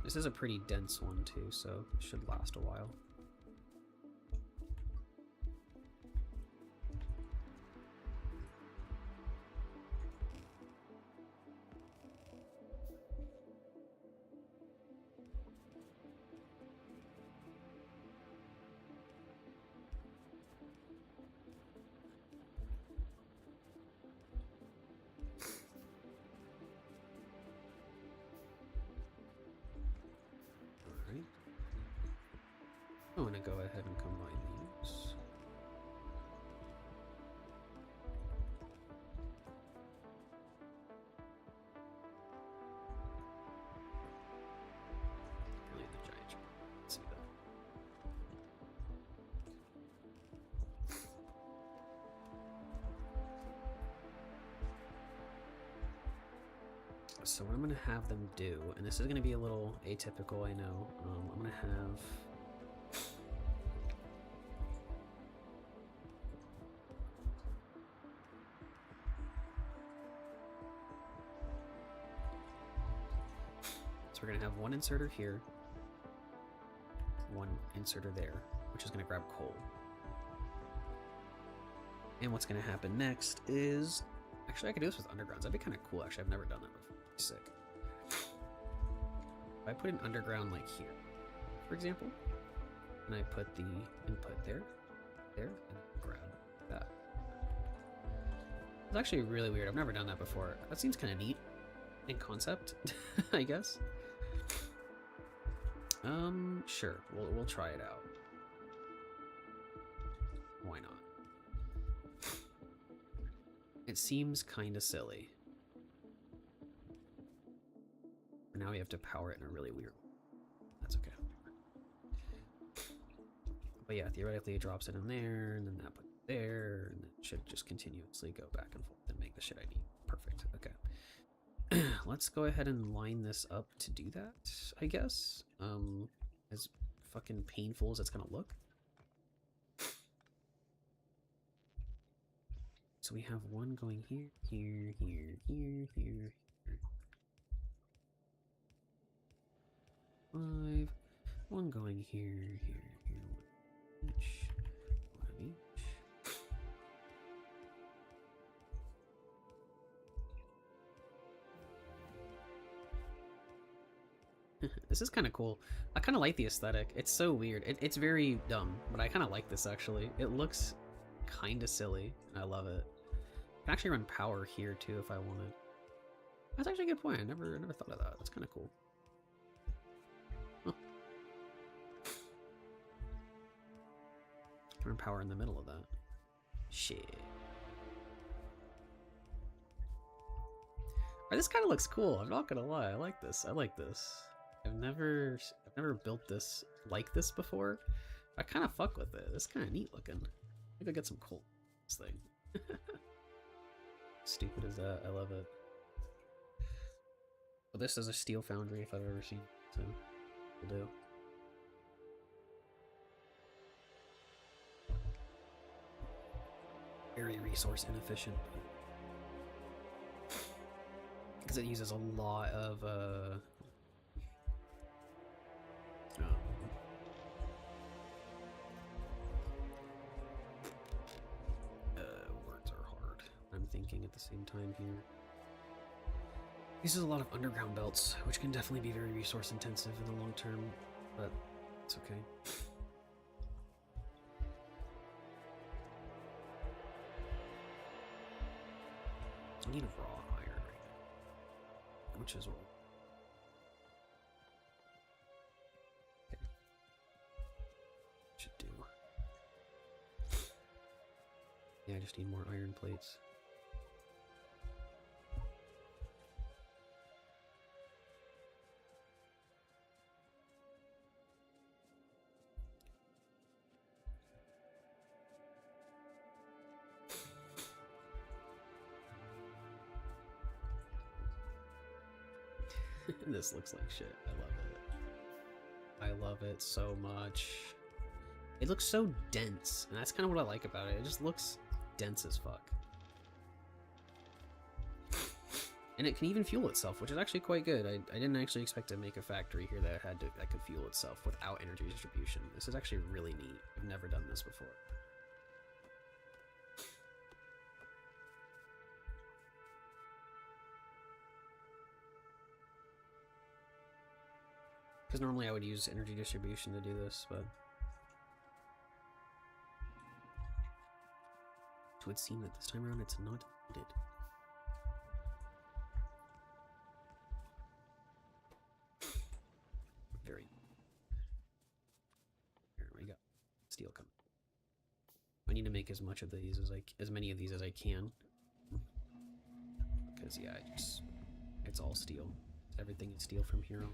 This is a pretty dense one too, so it should last a while. I'm gonna go ahead and combine these. Really, the giant. Let's see that. So what I'm gonna have them do, and this is gonna be a little atypical, I know. I'm gonna have. We're going to have one inserter here, one inserter there, which is going to grab coal. And what's going to happen next is... Actually, I could do this with undergrounds. That'd be kind of cool, actually. I've never done that before. Sick. If I put an underground like here, for example, and I put the input there, and grab that. It's actually really weird. I've never done that before. That seems kind of neat in concept, I guess. Sure. We'll try it out. Why not? It seems kind of silly. Now we have to power it in a really weird way. That's okay. But yeah, theoretically it drops it in there, and then that puts it there, and it should just continuously go back and forth and make the shit I need. Perfect. Okay. Let's go ahead and line this up to do that, I guess. As fucking painful as it's gonna look. So we have one going here, here, here, here, here, here. 5. One going here, here, here. One each. One of each. This is kind of cool. I kind of like the aesthetic. It's so weird. It's very dumb, but I kind of like this actually. It looks kind of silly, and I love it. I can actually run power here too if I wanted. That's actually a good point. I never thought of that. That's kind of cool. Huh. Run power in the middle of that. Shit. This kind of looks cool. I'm not gonna lie. I like this. I like this. I've never built this like this before. I kind of fuck with it. It's kind of neat looking. Maybe I'll get some coal. This thing. Stupid as that. I love it. Well, this is a steel foundry if I've ever seen. So we'll do. very resource inefficient. Because it uses a lot of words are hard. I'm thinking at the same time here. Uses a lot of underground belts, which can definitely be very resource intensive in the long term, but it's okay. I need raw iron right now, which is what okay. Should do. Yeah, I just need more iron plates. This looks like shit. I love it. I love it so much. It looks so dense, and that's kind of what I like about it. It just looks dense as fuck. And it can even fuel itself, which is actually quite good. I didn't actually expect to make a factory here that could fuel itself without energy distribution. This is actually really neat. I've never done this before. Because normally I would use energy distribution to do this, but it would seem that this time around it's not needed. Very. Here we go. Steel coming. I need to make as much of these as many of these as I can. Because yeah, it's all steel. Everything is steel from here on.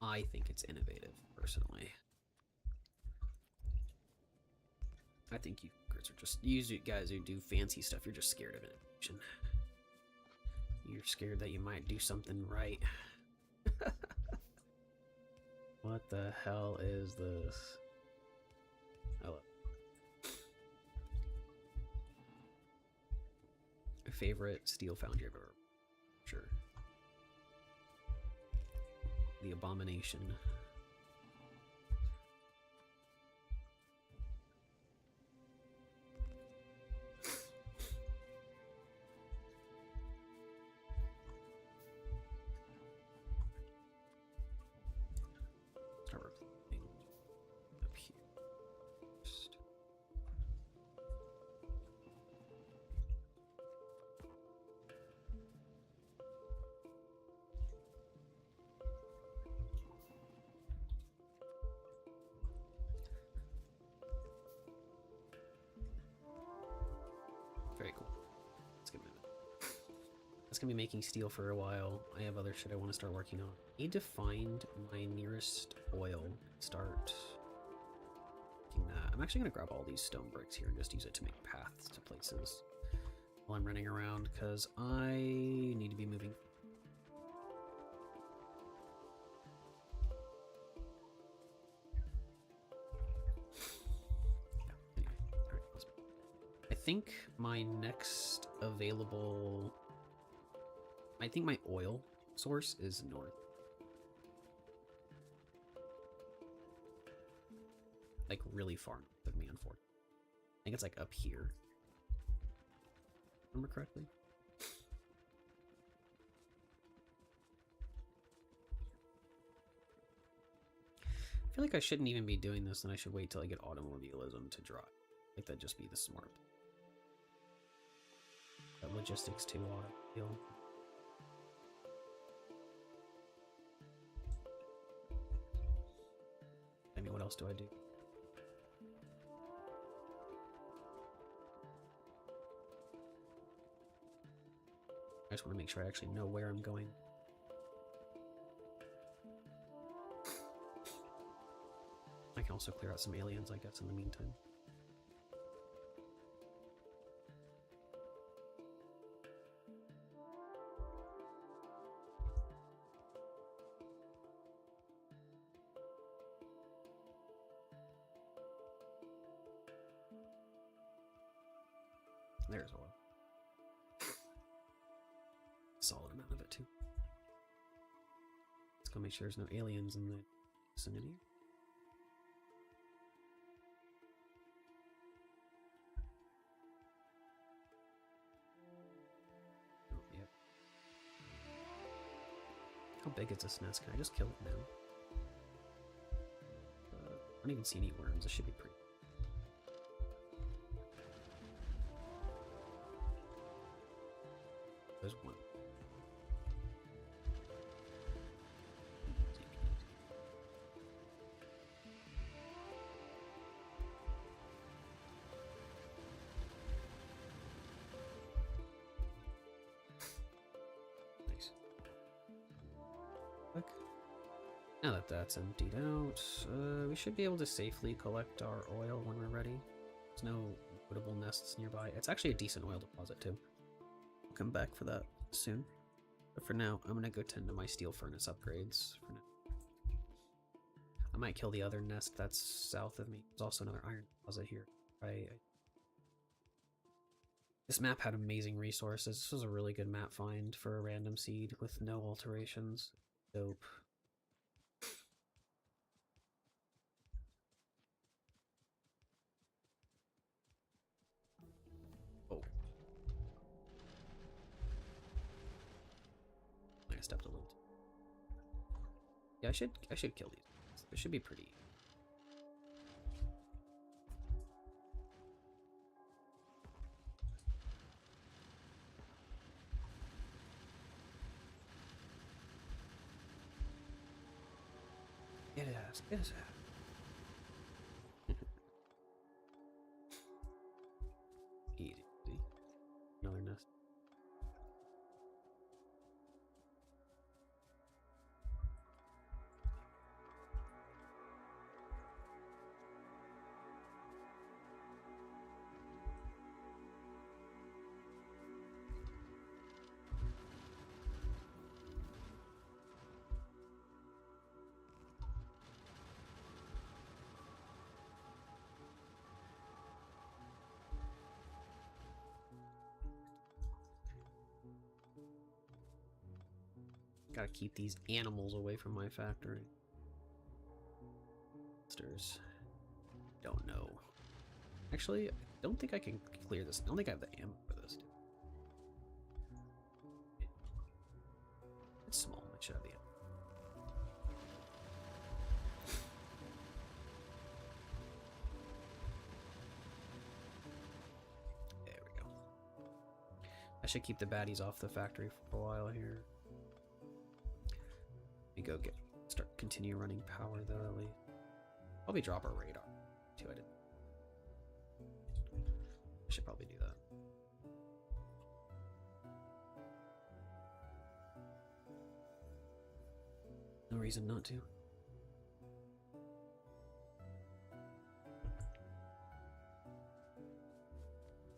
I think it's innovative, personally. I think you guys who do fancy stuff, you're just scared of innovation. You're scared that you might do something right. What the hell is this? Oh. My favorite steel foundry I've ever. Sure. The Abomination. Start replacing up here first. Very cool. Let's get moving. That's gonna be making steel for a while. I have other shit I want to start working on. Need to find my nearest oil. Start making that. I'm actually gonna grab all these stone bricks here and just use it to make paths to places while I'm running around, because I need to be moving. I think my next available... I think my oil source is north. Like really far north of me, unfortunately. I think it's like up here. Remember correctly? feel like I shouldn't even be doing this, and I should wait till I get automobilism to drive. Like, that'd just be the smart. That logistics too automobile. I mean, what else do I do? I just want to make sure I actually know where I'm going. I can also clear out some aliens, I guess, in the meantime. There's oil. Solid amount of it, too. Let's go make sure there's no aliens in the vicinity. Oh, yep. How big is this nest? Can I just kill it now? I don't even see any worms. This should be pretty. There's one. Nice. Click. Now that that's emptied out, we should be able to safely collect our oil when we're ready. There's no notable nests nearby. It's actually a decent oil deposit too. I'll come back for that soon. But for now, I'm gonna go tend to my steel furnace upgrades for now. I might kill the other nest that's south of me. There's also another iron deposit here. This map had amazing resources. This was a really good map find for a random seed with no alterations. Dope. Oh. I stepped a little. Yeah, I should kill these. This should be pretty. Get his ass. Get his ass. Easy. Another nest. Gotta keep these animals away from my factory. Monsters. Don't know. Actually, I don't think I can clear this. I don't think I have the ammo for this. It's small. I should have the ammo. There we go. I should keep the baddies off the factory for a while here. Let me go continue running power though at least. Probably drop our radar too. I should probably do that. No reason not to.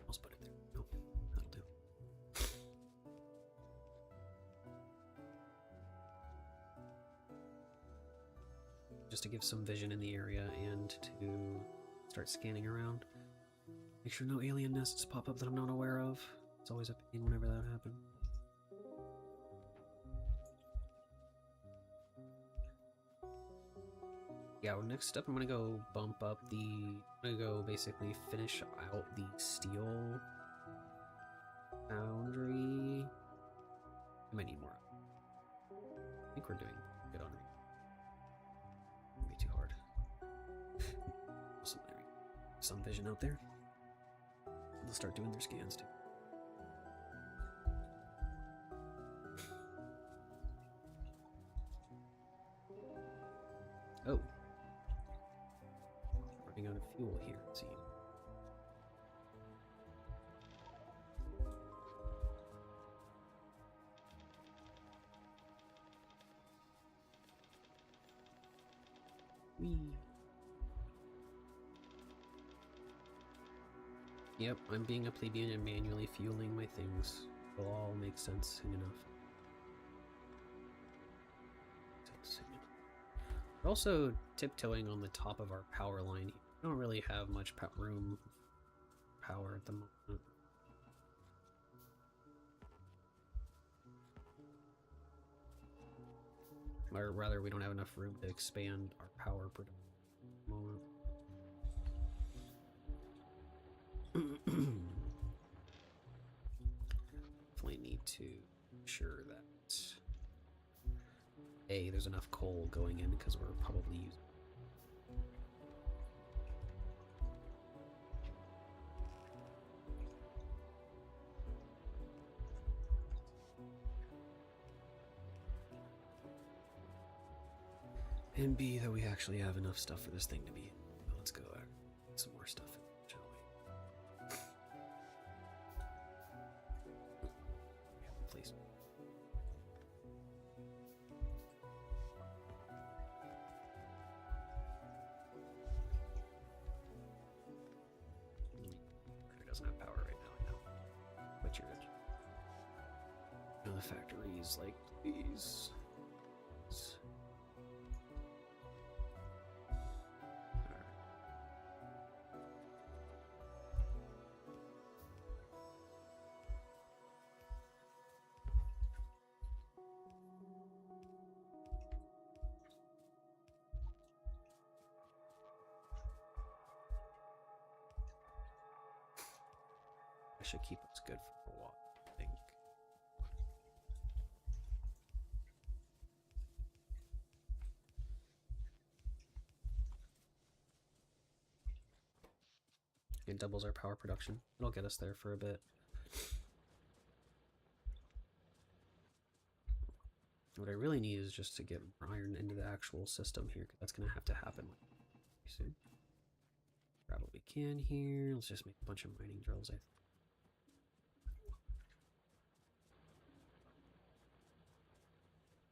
Let's put it there. No, that'll do. Just to give some vision in the area and to start scanning around. Make sure no alien nests pop up that I'm not aware of. It's always a pain whenever that happens. Yeah, well, next up I'm gonna go bump up I'm gonna go basically finish out the steel foundry. I might need more. I think we're doing good on it. Maybe too hard. some vision out there. They'll start doing their scans too. Oh. Running out of fuel here, it seems. Whee. Yep, I'm being a plebeian and manually fueling my things. It'll all make sense soon enough. We're also tiptoeing on the top of our power line. We don't really have much room power at the moment. Or rather, we don't have enough room to expand our power production at the moment. Definitely need to ensure that A, there's enough coal going in because we're probably using and B, that we actually have enough stuff for this thing to be. Let's go get some more stuff in, shall we? Yeah, please. It doesn't have power right now, I know. But you're rich. No, the factories, like, please. Should keep us good for a while, I think. It doubles our power production. It'll get us there for a bit. What I really need is just to get iron into the actual system here. That's going to have to happen soon. Grab what we can here. Let's just make a bunch of mining drills, I think.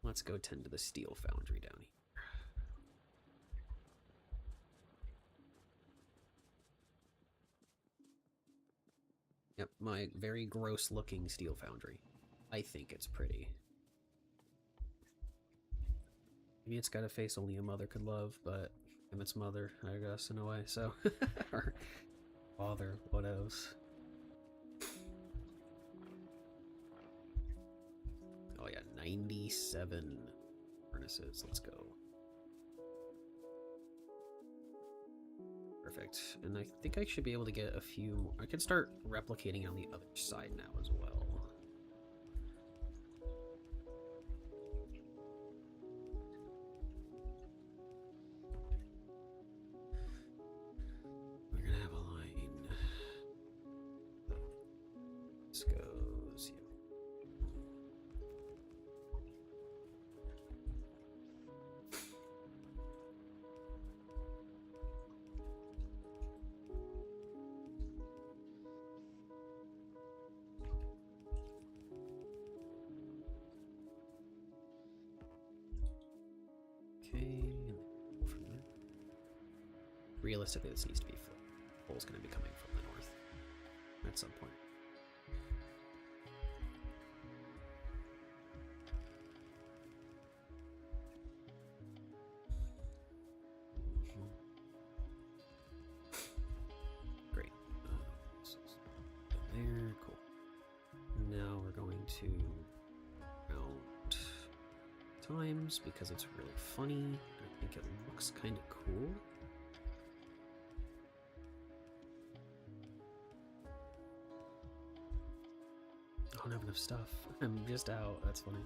Let's go tend to the steel foundry down here. Yep, my very gross looking steel foundry. I think it's pretty. Maybe it's got a face only a mother could love, but I'm its mother, I guess, in a way, so. Or father, what else? Oh yeah, 97 furnaces, let's go. Perfect, and I think I should be able to get a few, I can start replicating on the other side now as well. We're gonna have a line. This goes here. Okay, from there. Realistically, this needs to be full. Coal's going to be coming from the north at some point. Great. This is there, cool. Now we're going to count times because it's really funny. I think it looks kind of cool. I don't have enough stuff. I'm just out. That's funny.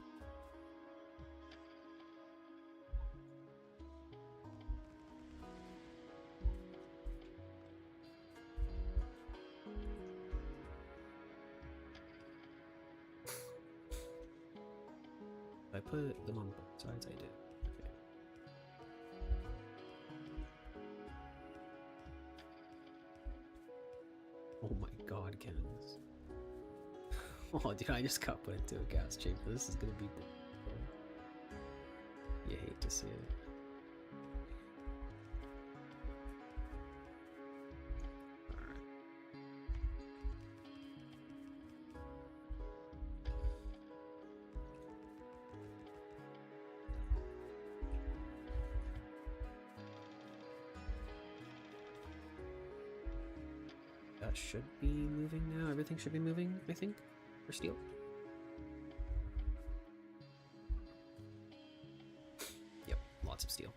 I put them on both sides. I did. Okay. Oh my god, cannons. Oh, dude, I just got put into a gas chamber. This is gonna be difficult. You hate to see it. That should be moving now. Everything should be moving, I think, for steel. Yep, lots of steel.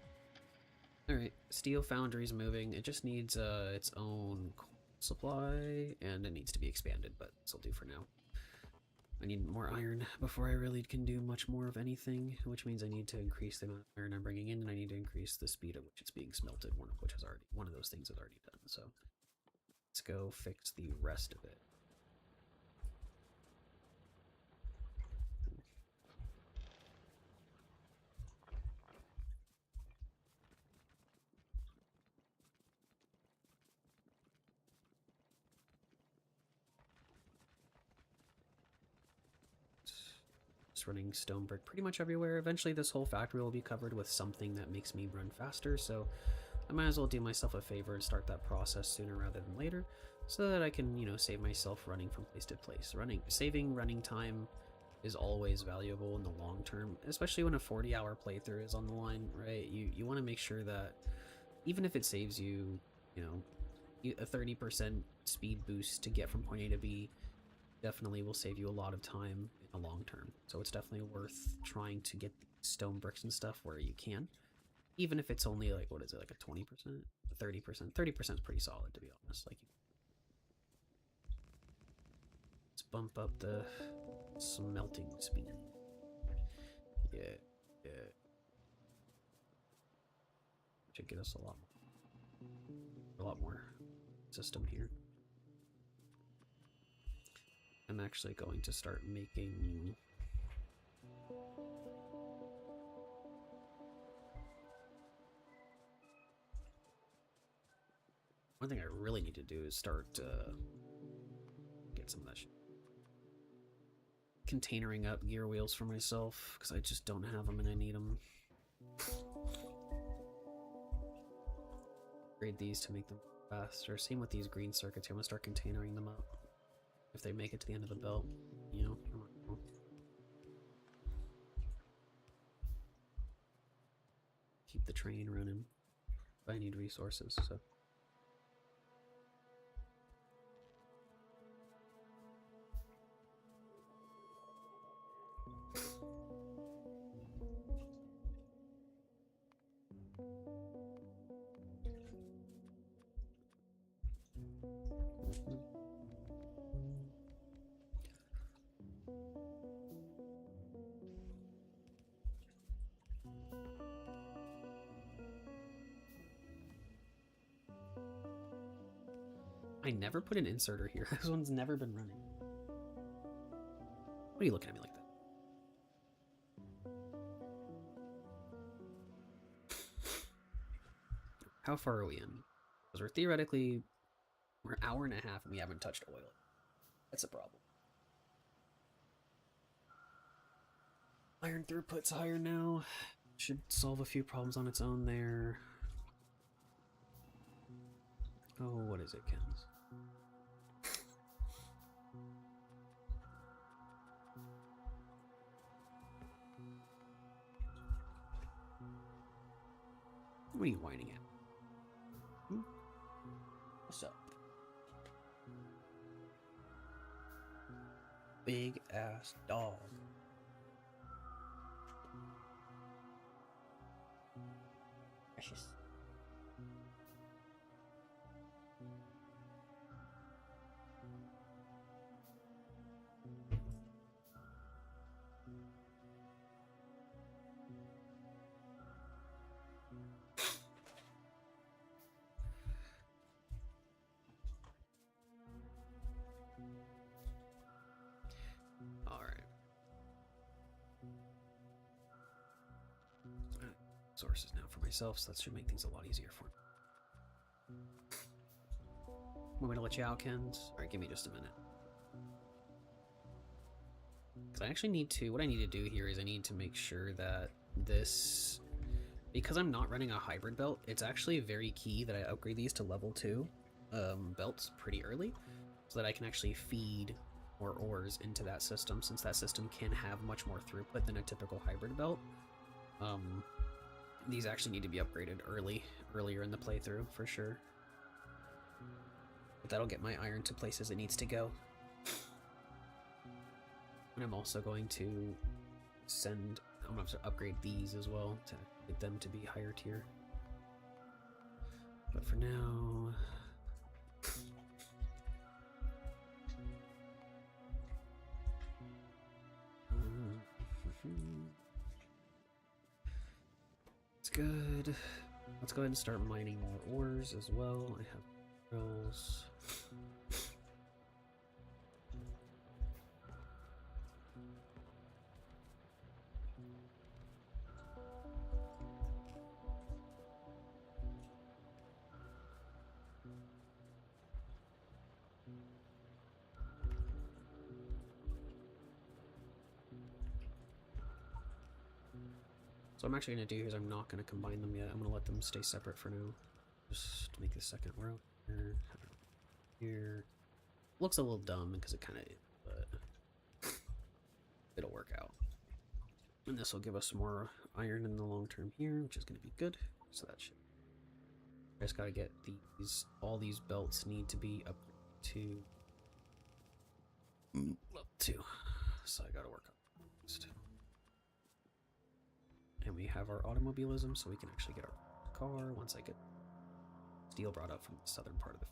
Alright, steel foundry's moving. It just needs its own coal supply, and it needs to be expanded, but this will do for now. I need more iron before I really can do much more of anything, which means I need to increase the amount of iron I'm bringing in, and I need to increase the speed at which it's being smelted, one of those things is already done, so let's go fix the rest of it. Just running stone brick pretty much everywhere. Eventually this whole factory will be covered with something that makes me run faster, so I might as well do myself a favor and start that process sooner rather than later, so that I can, you know, save myself running from place to place. Saving running time is always valuable in the long term, especially when a 40-hour playthrough is on the line, right? You want to make sure that even if it saves you, you know, a 30% speed boost to get from point A to B, definitely will save you a lot of time in the long term. So it's definitely worth trying to get the stone bricks and stuff where you can. Even if it's only like, what is it, like a 20%? 30%? 30% is pretty solid, to be honest. Like, let's bump up the smelting speed. Yeah, yeah. Should get us a lot more system here. I'm actually going to start making one thing I really need to do is start get some of that shit. Containering up gear wheels for myself, because I just don't have them and I need them. Upgrade these to make them faster. Same with these green circuits. I'm gonna start containering them up if they make it to the end of the belt, you know. Keep the train running. I need resources, so. I never put an inserter here. This one's never been running. What are you looking at me like that? How far are we in? Because we're an hour and a half and we haven't touched oil. That's a problem. Iron throughput's higher now. Should solve a few problems on its own there. Oh, what is it, Kens? What are you whining at? Hmm? What's up? Big ass dog. Precious. All right. sources now for myself, so that should make things a lot easier for me. Want me to let you out, Kens? Alright, give me just a minute. Because I actually need to, what I need to do here is I need to make sure that this, because I'm not running a hybrid belt, it's actually very key that I upgrade these to level 2 belts pretty early, so that I can actually feed more ores into that system, since that system can have much more throughput than a typical hybrid belt. These actually need to be upgraded earlier in the playthrough, for sure. But that'll get my iron to places it needs to go. And I'm also going to I'm gonna have to upgrade these as well to get them to be higher tier. But for now, it's good. Let's go ahead and start mining more ores as well. I have drills. So what I'm actually going to do is I'm not going to combine them yet. I'm going to let them stay separate for now. Just to make the second row here. Here. Looks a little dumb because it kind of is, but it'll work out. And this will give us more iron in the long term here, which is going to be good. So that should. I just got to get these. All these belts need to be up to level 2. So I got to work on this. And we have our automobilism, so we can actually get our car once I get steel brought up from the southern part of the.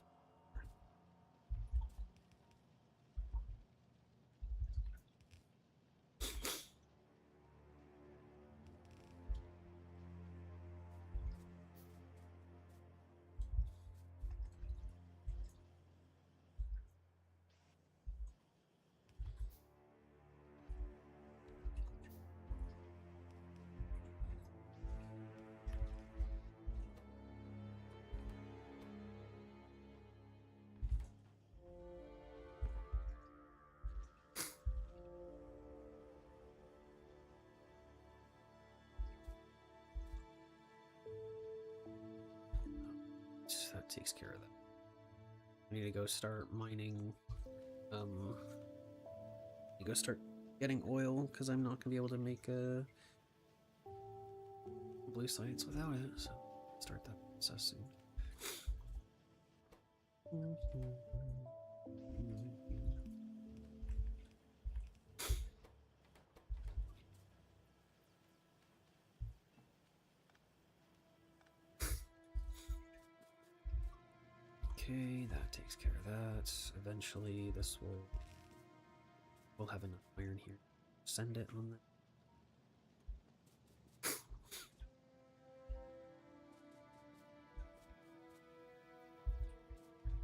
That takes care of that. I need to go start mining. You go start getting oil because I'm not gonna be able to make blue science without it. So start that process soon. Okay, that takes care of that. Eventually, this we'll have enough iron here. Send it on that.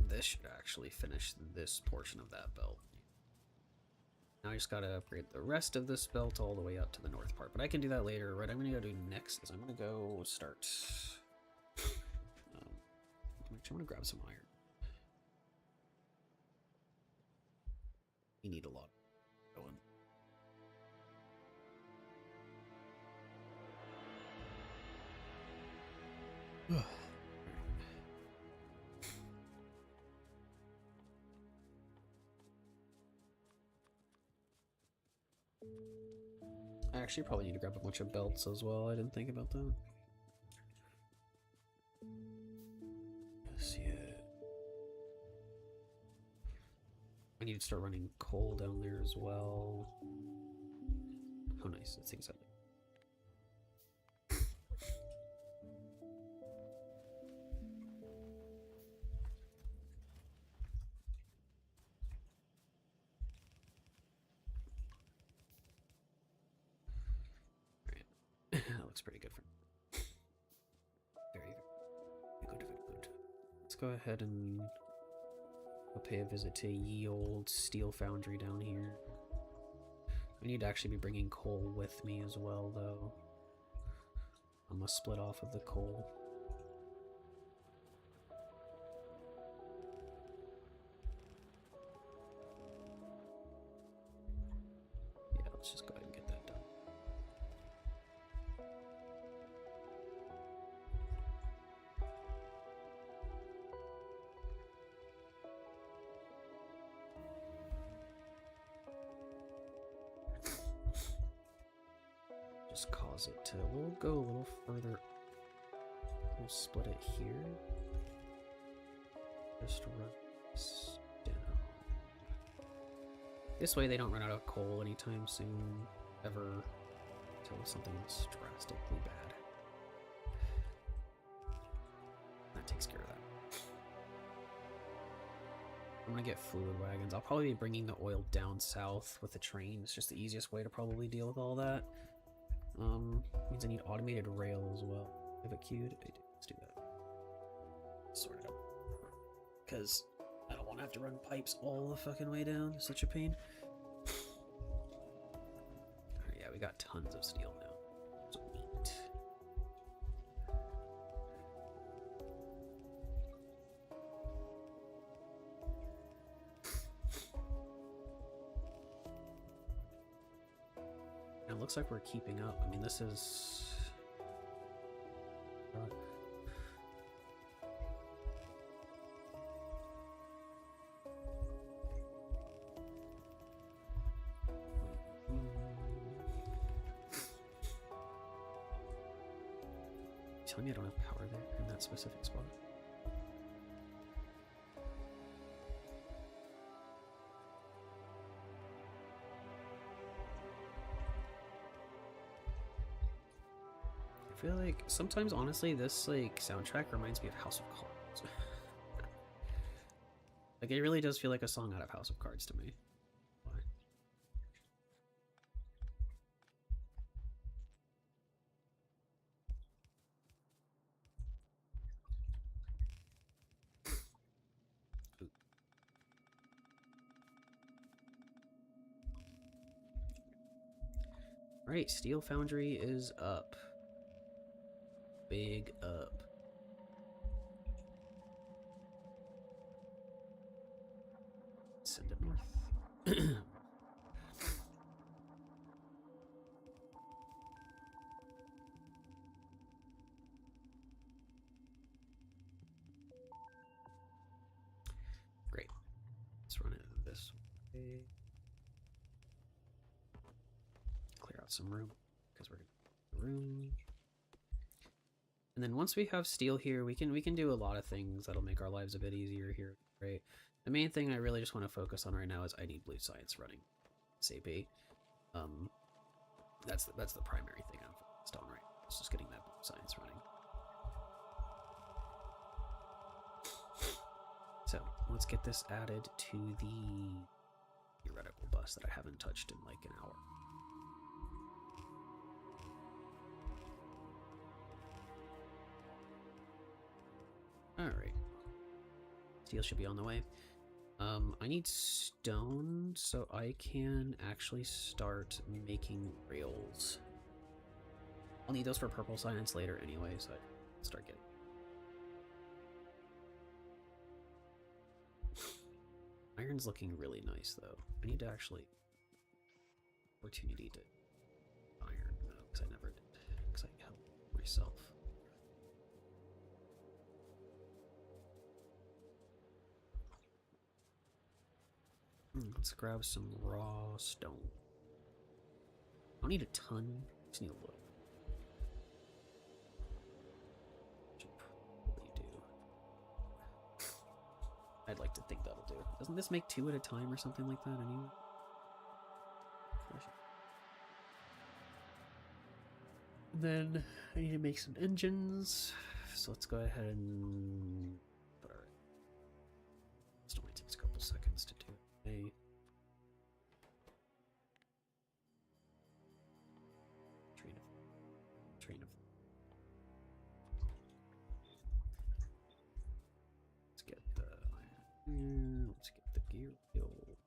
This should actually finish this portion of that belt. Now I just gotta upgrade the rest of this belt all the way up to the north part, but I can do that later. What I'm gonna go do next is I'm gonna go start. I'm gonna grab some iron. We need a lot going. I actually probably need to grab a bunch of belts as well. I didn't think about that. Yes, yeah. I need to start running coal down there as well. Oh, nice. That thing's up. That looks pretty good for me. Very good, very good. Let's go ahead and I'll pay a visit to ye old steel foundry down here. I need to actually be bringing coal with me as well, though. I'm gonna split off of the coal. Yeah, let's just go ahead and get that done. Just cause it to, we'll go a little further. We'll split it here. Just run this down. This way they don't run out of coal anytime soon, ever, until something's drastically bad. That takes care of that. I'm gonna get fluid wagons. I'll probably be bringing the oil down south with the train. It's just the easiest way to probably deal with all that. Means I need automated rail as well. I have it queued. I do. Let's do that. Sort it out. Because I don't want to have to run pipes all the fucking way down. It's such a pain. Alright, yeah, we got tons of steel now. Sweet. And it looks like we're keeping up. I mean, this is... Tell me I don't have power there in that specific spot. I feel like sometimes, honestly, this like soundtrack reminds me of House of Cards. Like, it really does feel like a song out of House of Cards to me. Why? Right, Steel Foundry is up. Big up. Send it north. Great. Let's run it this way. Clear out some room because we're gonna room. And then once we have steel here, we can do a lot of things that'll make our lives a bit easier here, right? The main thing I really just want to focus on right now is I need blue science running SAP. That's the primary thing I'm focused on right now. It's just getting that blue science running. So let's get this added to the theoretical bus that I haven't touched in like an hour. Alright. Steel should be on the way. I need stone so I can actually start making rails. I'll need those for purple science later anyway, so I can start getting. Iron's looking really nice though. I need to actually opportunity to iron though, because I never did. Because I helped myself. Let's grab some raw stone. I don't need a ton, just need a little. Should probably do. I'd like to think that'll do. Doesn't this make 2 at a time or something like that anyway? And then I need to make some engines. So let's go ahead and put our. This only takes a couple seconds to do. Train of. Let's get the iron. Let's get the gear wheel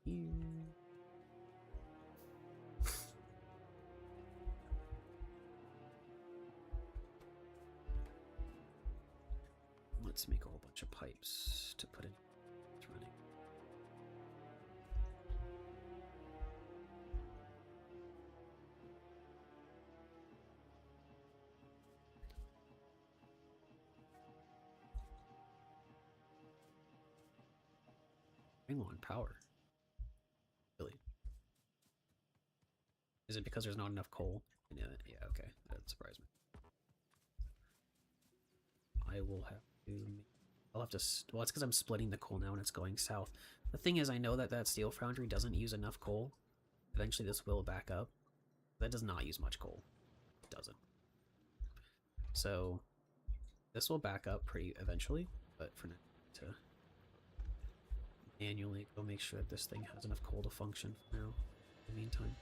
here. let's make a whole bunch of pipes to put in. It's running. I'm low on power. Really? Is it because there's not enough coal? Yeah, okay. That surprised me. I will have to... I'll have to... Well, it's because I'm splitting the coal now and it's going south. The thing is, I know that that steel foundry doesn't use enough coal. Eventually this will back up. That does not use much coal. It doesn't. So, this will back up pretty eventually, but for now, to manually go make sure that this thing has enough coal to function for now. In the meantime,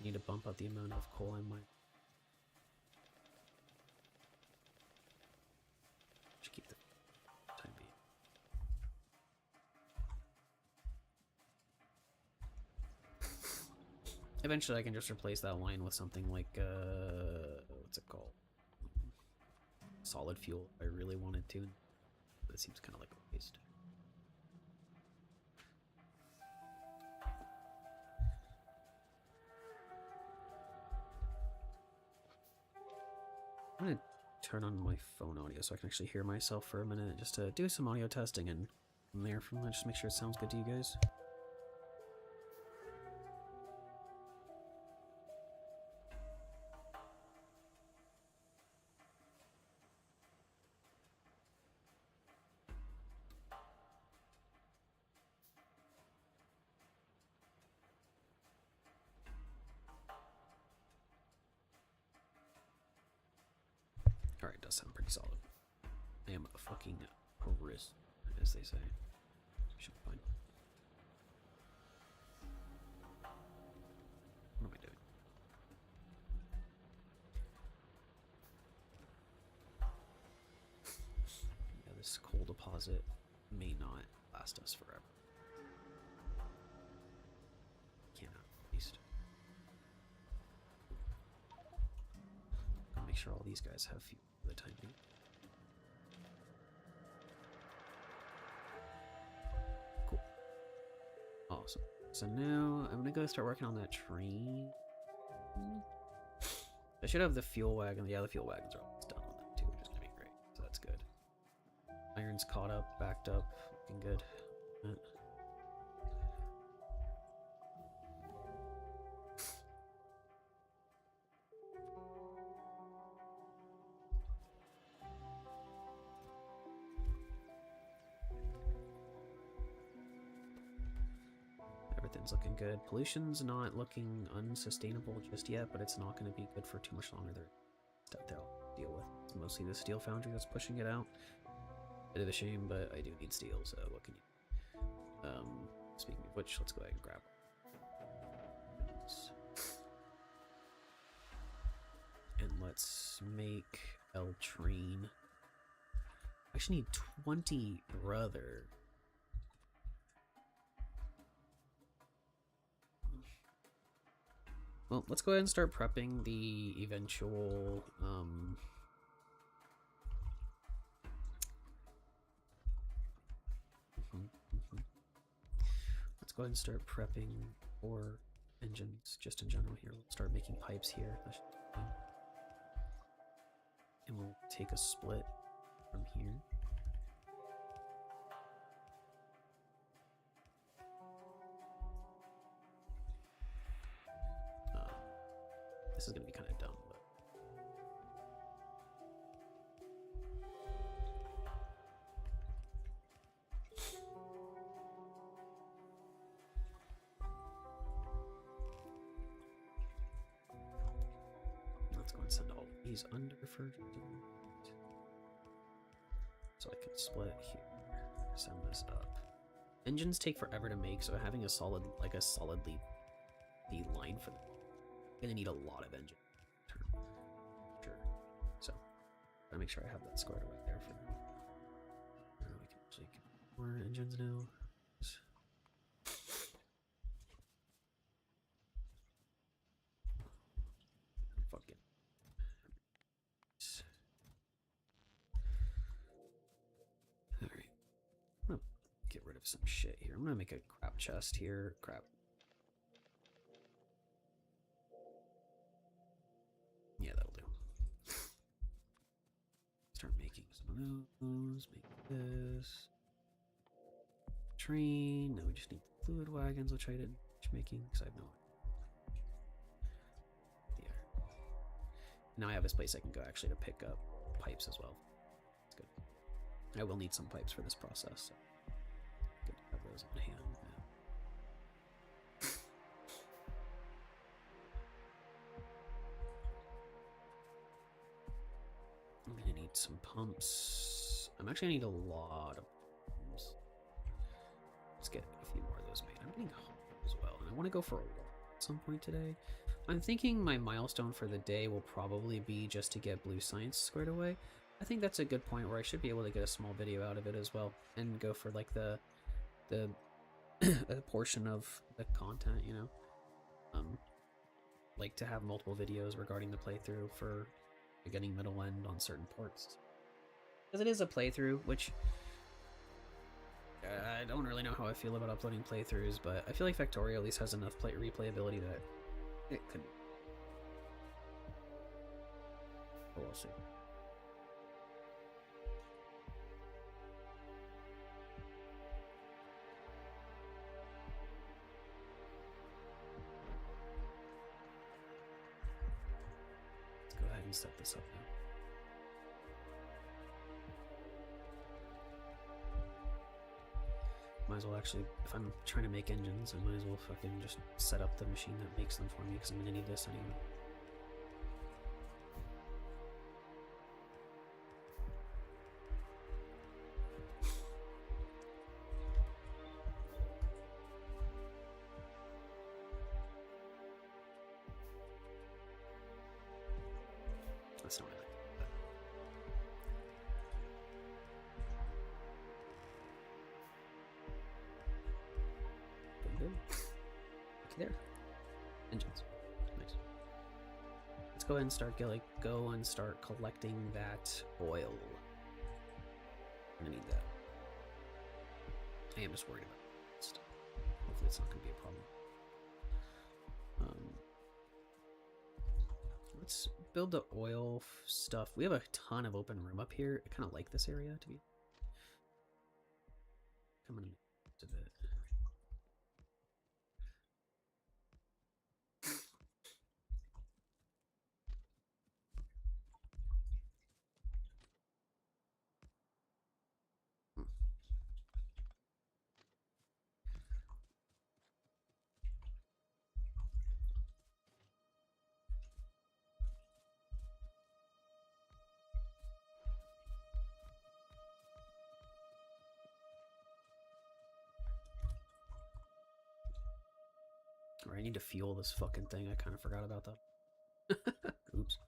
I need to bump up the amount of coal I might. Just keep the time being. Eventually I can just replace that line with something like, what's it called? Solid fuel if I really wanted to. But it seems kind of like a waste. I'm gonna turn on my phone audio so I can actually hear myself for a minute, just to do some audio testing, and from there, just make sure it sounds good to you guys. Alright, it does sound pretty solid. I am a fucking purist, as they say. Should be fine. What am I doing? Yeah, this coal deposit may not last us forever. Cannot, at least. I'll make sure all these guys have fuel for the time being. Cool. Awesome. So now I'm gonna go start working on that train. I should have the fuel wagon. Yeah, the fuel wagons are almost done on that too, which is gonna be great. So that's good. Iron's caught up, backed up, looking good. Everything's looking good. Pollution's not looking unsustainable just yet, but it's not going to be good for too much longer. There's stuff they'll deal with. It's mostly the steel foundry that's pushing it out. Bit of a shame, but I do need steel, so what can you... Speaking of which, let's go ahead and grab this. And let's make L train. I actually need 20, brother. Well, let's go ahead and start prepping the eventual, Let's go ahead and start prepping for engines, just in general here. We'll start making pipes here. That should be fine. And we'll take a split from here. This is going to be kind of dumb, but... Let's go and send all these under for... So I can split here, send this up. Engines take forever to make, so having a solid, like a solidly the line for them. Gonna need a lot of engine. Sure. So, gotta make sure I have that squared away there for now. We can actually get more engines now. Fucking. of some shit here. I'm gonna make a crap chest here. Crap. Yeah, that'll do. Start making some of those. Make this. Train. Now we just need fluid wagons, which I didn't finish making because I have no idea. Now I have this place I can go actually to pick up pipes as well. That's good. I will need some pipes for this process. So good to have those on hand. I'm gonna need some pumps. I'm actually gonna need a lot of pumps. Let's get a few more of those made. I'm getting hungry as well, and I want to go for a walk at some point today. I'm thinking my milestone for the day will probably be just to get blue science squared away. I think that's a good point where I should be able to get a small video out of it as well, and go for like the a portion of the content, you know, like to have multiple videos regarding the playthrough for beginning, middle, end on certain ports, because it is a playthrough, which I don't really know how I feel about uploading playthroughs, but I feel like Factorio at least has enough replayability that it could. But we'll see. Let's go ahead and set this up now. Might as well actually, if I'm trying to make engines, I might as well fucking just set up the machine that makes them for me, because I'm gonna need this anyway. That's not really. There, engines, nice. Let's go ahead and start go and start collecting that oil. I'm gonna need that. I am just worried about it. Hopefully, it's not gonna be a problem. Let's build the oil stuff. We have a ton of open room up here. I kind of like this area to be. Coming to the. Or I need to fuel this fucking thing. I kind of forgot about that. Oops.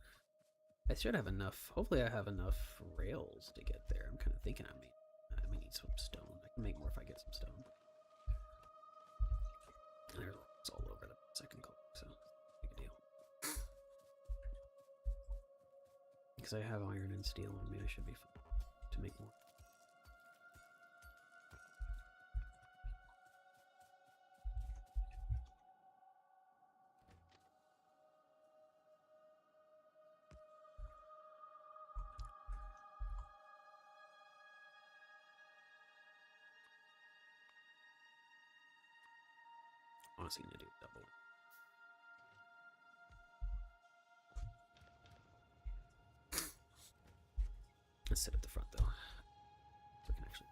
I should have enough. Hopefully I have enough rails to get there. I'm kind of thinking I may need some stone. I can make more if I get some stone. There's it's all over the second clock, so big deal. Because I have iron and steel on me, I should be fine to make more. Honestly, need to do double. Let's sit at the front though, so I can actually.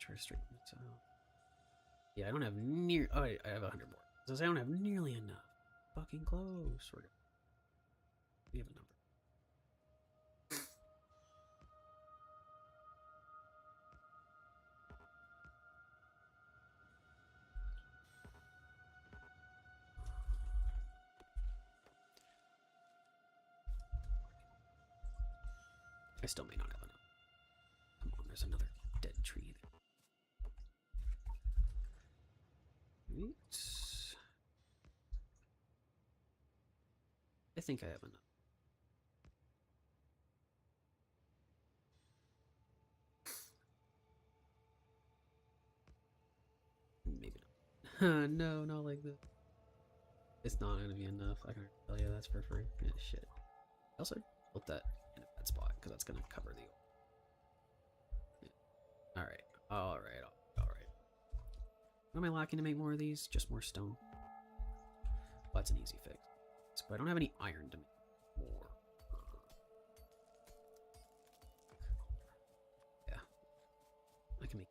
Try to straighten this out. Yeah, I don't have near. Oh, I have 100 more. So I don't have nearly enough. Fucking close. We have a number. I still may not have enough. Come on, there's another dead tree there. Right. I think I have enough. Maybe not. No, not like this. It's not gonna be enough. I can tell you that's for free. Yeah, shit. I also put that in a bad spot because that's gonna cover the. Yeah. All right, all right, all right. What am I lacking to make more of these? Just more stone. Well, that's an easy fix. But I don't have any iron to make more. Yeah, I can make.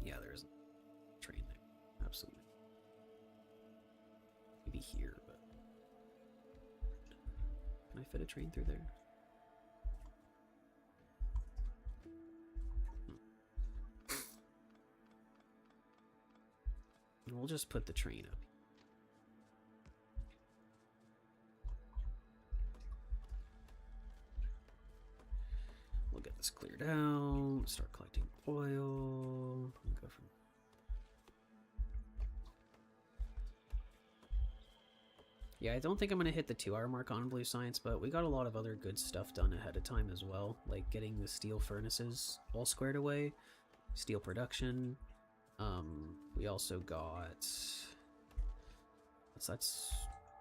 Yeah, there is a train there. Absolutely. Maybe here, but can I fit a train through there? We'll just put the train up. We'll get this cleared out, start collecting oil, go from. Yeah, I don't think I'm going to hit the 2-hour mark on Blue Science, but we got a lot of other good stuff done ahead of time as well, like getting the steel furnaces all squared away, steel production. We also got...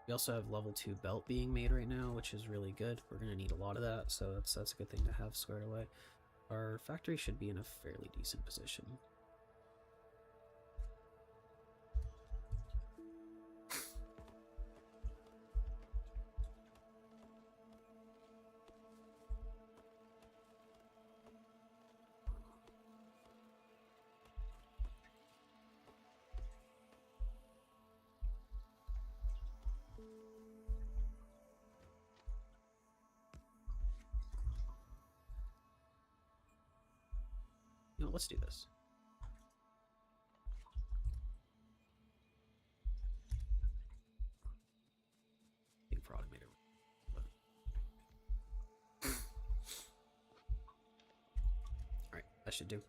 We also have level 2 belt being made right now, which is really good. We're going to need a lot of that, so that's a good thing to have squared away. Our factory should be in a fairly decent position. You know, let's do this. For automated. Alright, that should do.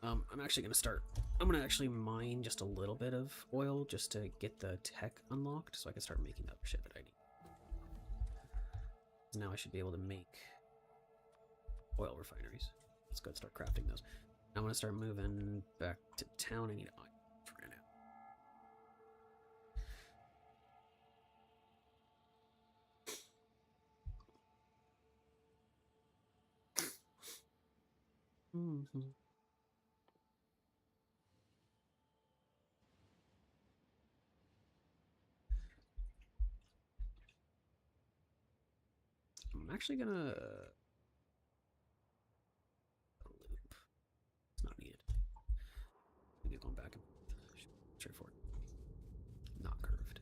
I'm actually gonna start. I'm gonna actually mine just a little bit of oil just to get the tech unlocked so I can start making the other shit that I need. Now I should be able to make oil refineries. Let's go and start crafting those. I'm gonna start moving back to town. I need iron for right now. I'm actually gonna loop. It's not needed. Maybe going back and straightforward. Not curved.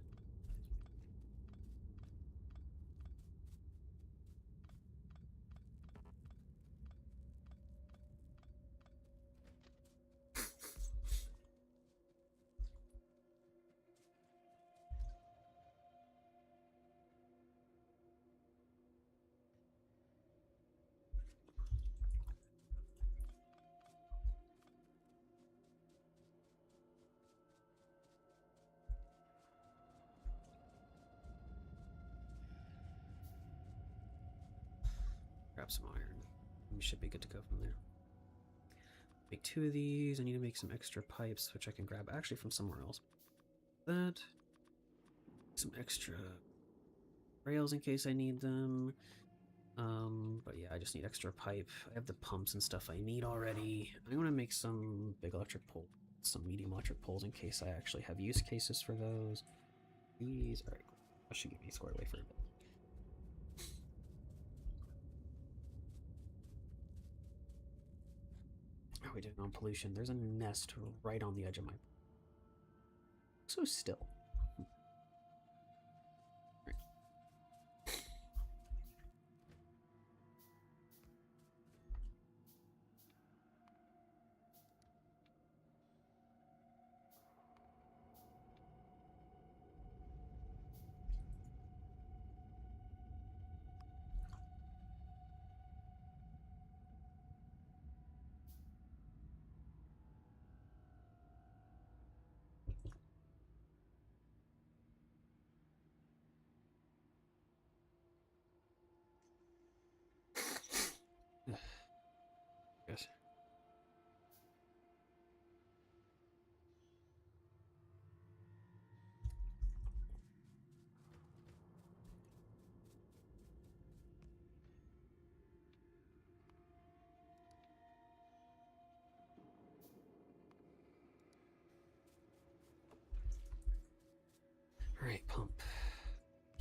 Grab some iron. We should be good to go from there. Make 2 of these. I need to make some extra pipes, which I can grab actually from somewhere else. That. Some extra rails in case I need them. But yeah, I just need extra pipe. I have the pumps and stuff I need already. I'm gonna make some big electric poles, some medium electric poles in case I actually have use cases for those. These, alright, cool. That should get me squared away for a bit. How are we doing on pollution? There's a nest right on the edge of my... So still. Right.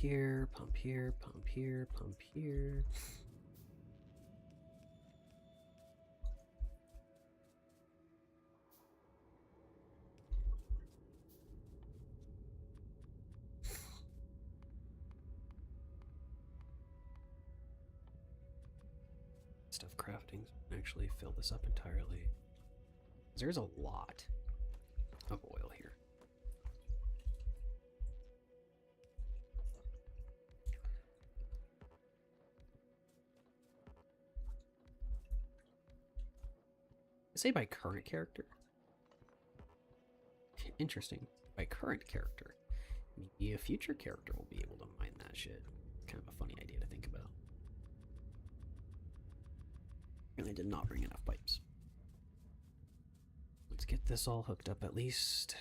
here, pump here, pump here, pump here. Stuff crafting actually fill this up entirely. There's a lot of oil here. I say by current character. Interesting. By current character. Maybe a future character will be able to mine that shit. Kind of a funny idea to think about. And I did not bring enough pipes. Let's get this all hooked up at least.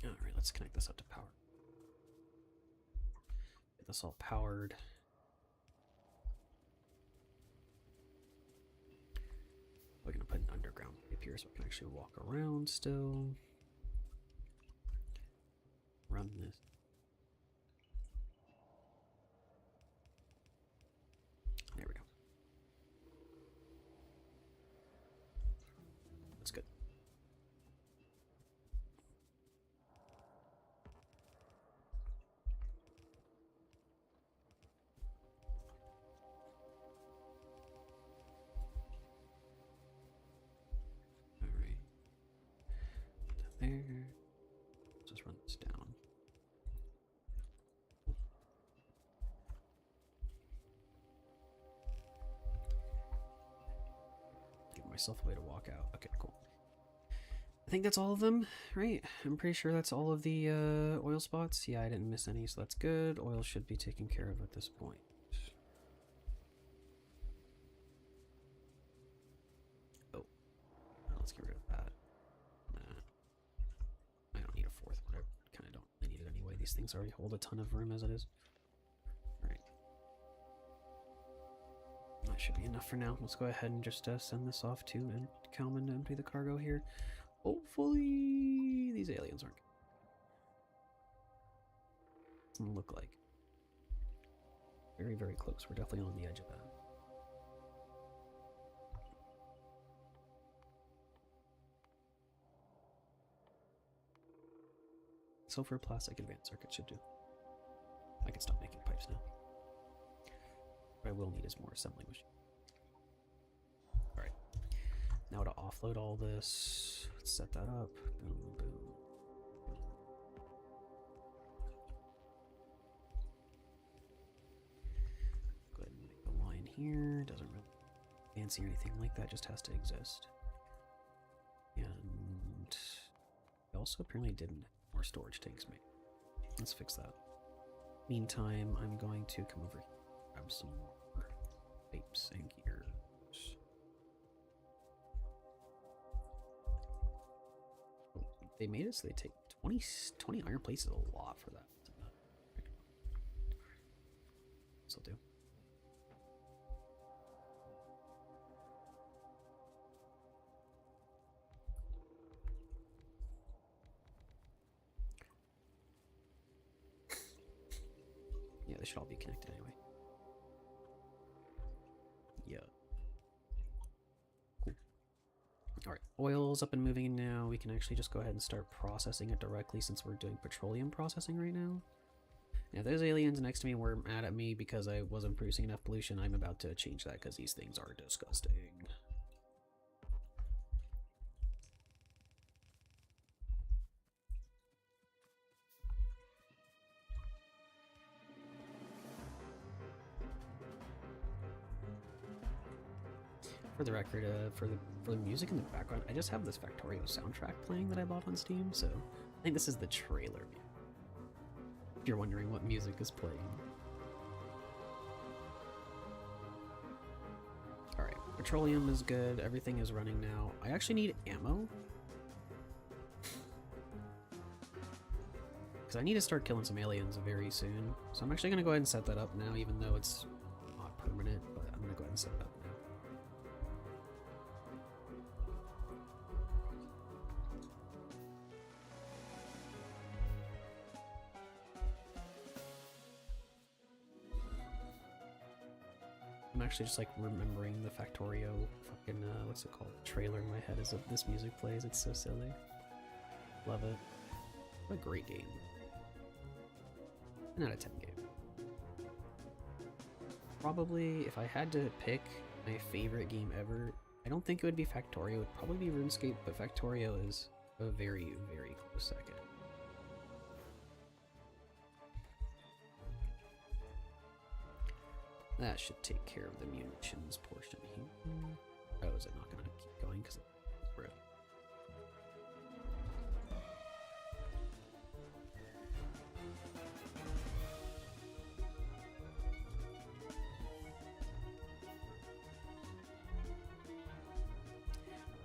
Alright, let's connect this up to power. Get this all powered. We're going to put an underground pipe here so we can actually walk around still. Run this. There we go. That's good. Alright. There. Let's just run this down. Give myself a way to walk out. Okay, cool. I think that's all of them, right? I'm pretty sure that's all of the oil spots. Yeah, I didn't miss any, so that's good. Oil should be taken care of at this point. Oh, let's get rid of that. Nah. I don't need a fourth one. I kind of don't really need it anyway. These things already hold a ton of room as it is. Alright. That should be enough for now. Let's go ahead and just send this off to Kalman to empty the cargo here. Hopefully these aliens aren't. Doesn't look like. Very, very close. We're definitely on the edge of that. Sulfur plastic advanced circuit should do. I can stop making pipes now. What I will need is more assembly machine. Alright. Now to offload all this. Let's set that up. Boom, boom. Go ahead and make the line here. Doesn't really fancy or anything like that, just has to exist. And we also apparently didn't have more storage tanks made. Let's fix that. Meantime, I'm going to come over here, grab some more pipes and gears. Oh, they made it so they take 20 iron plates is a lot for that. This'll do. Yeah, they should all be connected anyway. Yeah. Cool. Alright, oil's up and moving now. We can actually just go ahead and start processing it directly since we're doing petroleum processing right now. Now, if those aliens next to me were mad at me because I wasn't producing enough pollution, I'm about to change that because these things are disgusting. For the record, for the music in the background, I just have this Factorio soundtrack playing that I bought on Steam, so I think this is the trailer view. If you're wondering what music is playing. Alright, petroleum is good, everything is running now. I actually need ammo. Because I need to start killing some aliens very soon. So I'm actually going to go ahead and set that up now, even though it's not permanent, but I'm going to go ahead and set it up now. I'm actually just like remembering the Factorio fucking, what's it called? Trailer in my head as this music plays. It's so silly. Love it. What a great game. 10 out of 10 game. Probably, if I had to pick my favorite game ever, I don't think it would be Factorio. It would probably be RuneScape, but Factorio is a very, very close second. That should take care of the munitions portion here. Oh, is it not going to keep going? Because it's broke.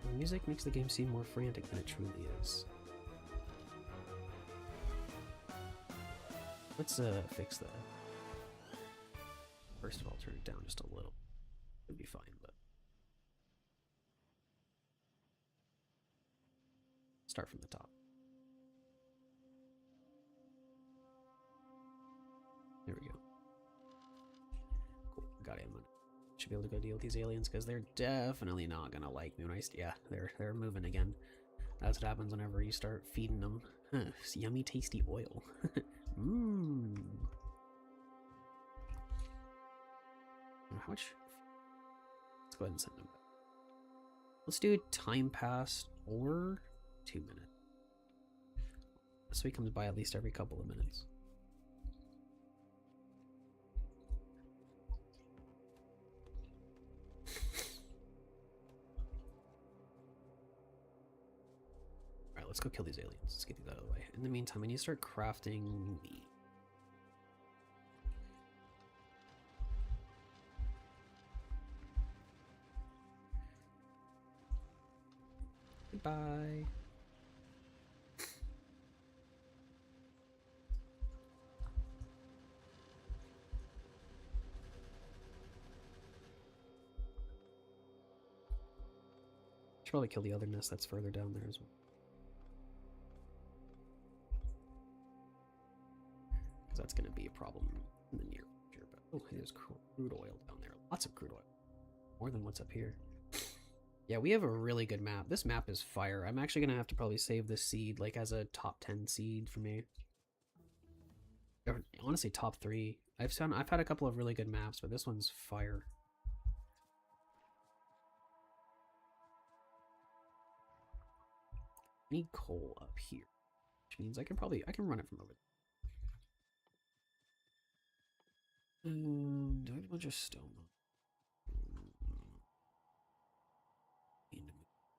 The music makes the game seem more frantic than it truly is. Let's fix that. First of all, turn it down just a little. It'd be fine, but start from the top. There we go. Cool, got him. Should be able to go deal with these aliens because they're definitely not gonna like me when yeah, they're moving again. That's what happens whenever you start feeding them. It's yummy, tasty oil. Mmm. How much? Let's go ahead and send them back. Let's do time pass or 2 minutes. So he comes by at least every couple of minutes. Alright, let's go kill these aliens. Let's get these out of the way. In the meantime, I need to start crafting meat. Goodbye. Should probably kill the other nest that's further down there as well. Because that's going to be a problem in the near future. But oh, there's crude oil down there. Lots of crude oil. More than what's up here. Yeah, we have a really good map. This map is fire. I'm actually going to have to probably save this seed like as a top 10 seed for me. Or, honestly, top 3. I've had a couple of really good maps, but this one's fire. I need coal up here, which means I can run it from over there. Do I have a bunch of stone? Need to move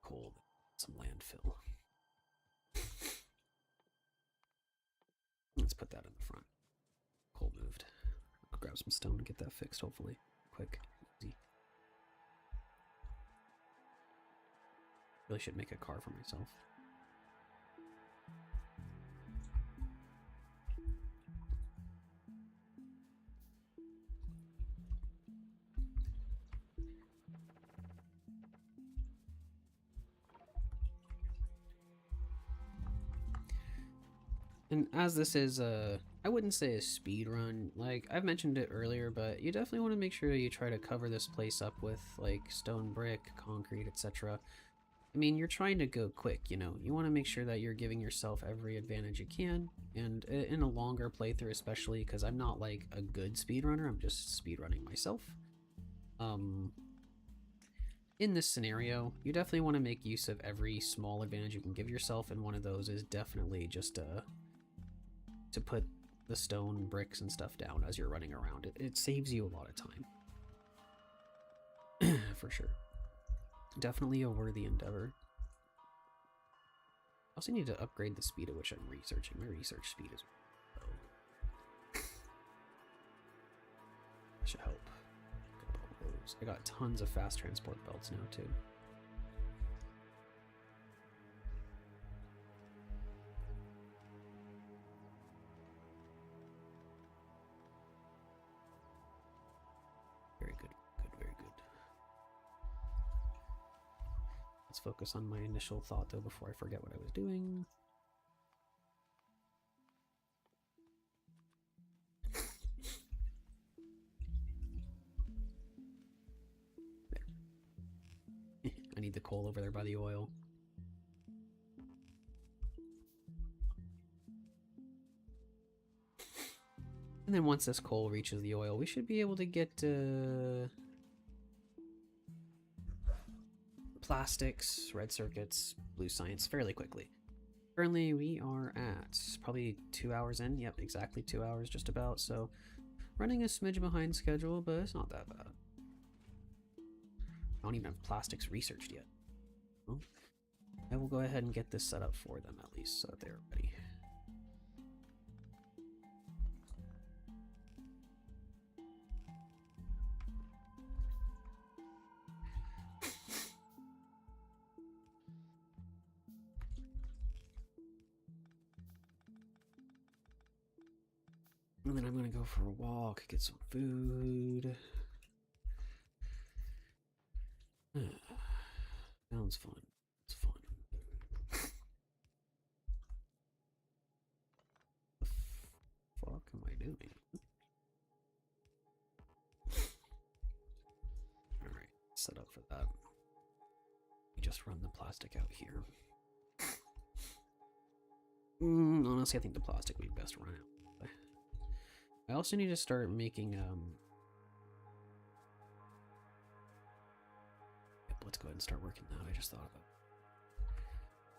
coal, some landfill. Let's put that in the front. Coal moved. I'll grab some stone and get that fixed, hopefully. Quick, easy. Really should make a car for myself. And as this is I wouldn't say a speed run, like I've mentioned it earlier, but you definitely want to make sure you try to cover this place up with like stone, brick, concrete, etc. I mean, you're trying to go quick, you know. You want to make sure that you're giving yourself every advantage you can, and in a longer playthrough especially, because I'm not like a good speedrunner, I'm just speedrunning myself. In this scenario, you definitely want to make use of every small advantage you can give yourself, and one of those is definitely just to put the stone, bricks, and stuff down as you're running around. It saves you a lot of time. For sure. Definitely a worthy endeavor. I also need to upgrade the speed at which I'm researching. My research speed is low. That should help. I got tons of fast transport belts now, too. Very good, very good. Let's focus on my initial thought, though, before I forget what I was doing. There. I need the coal over there by the oil. And then once this coal reaches the oil, we should be able to get plastics, red circuits, blue science fairly quickly. Currently, we are at probably 2 hours in. Yep, exactly 2 hours just about. So running a smidge behind schedule, but it's not that bad. I don't even have plastics researched yet. Well, I will go ahead and get this set up for them at least so that they're ready. And then I'm gonna go for a walk, get some food. Sounds fun. It's fun. The fuck am I doing? Alright, set up for that. We just run the plastic out here. Honestly, I think the plastic would be best run out. I also need to start making Yep, let's go ahead and start working that. I just thought of it.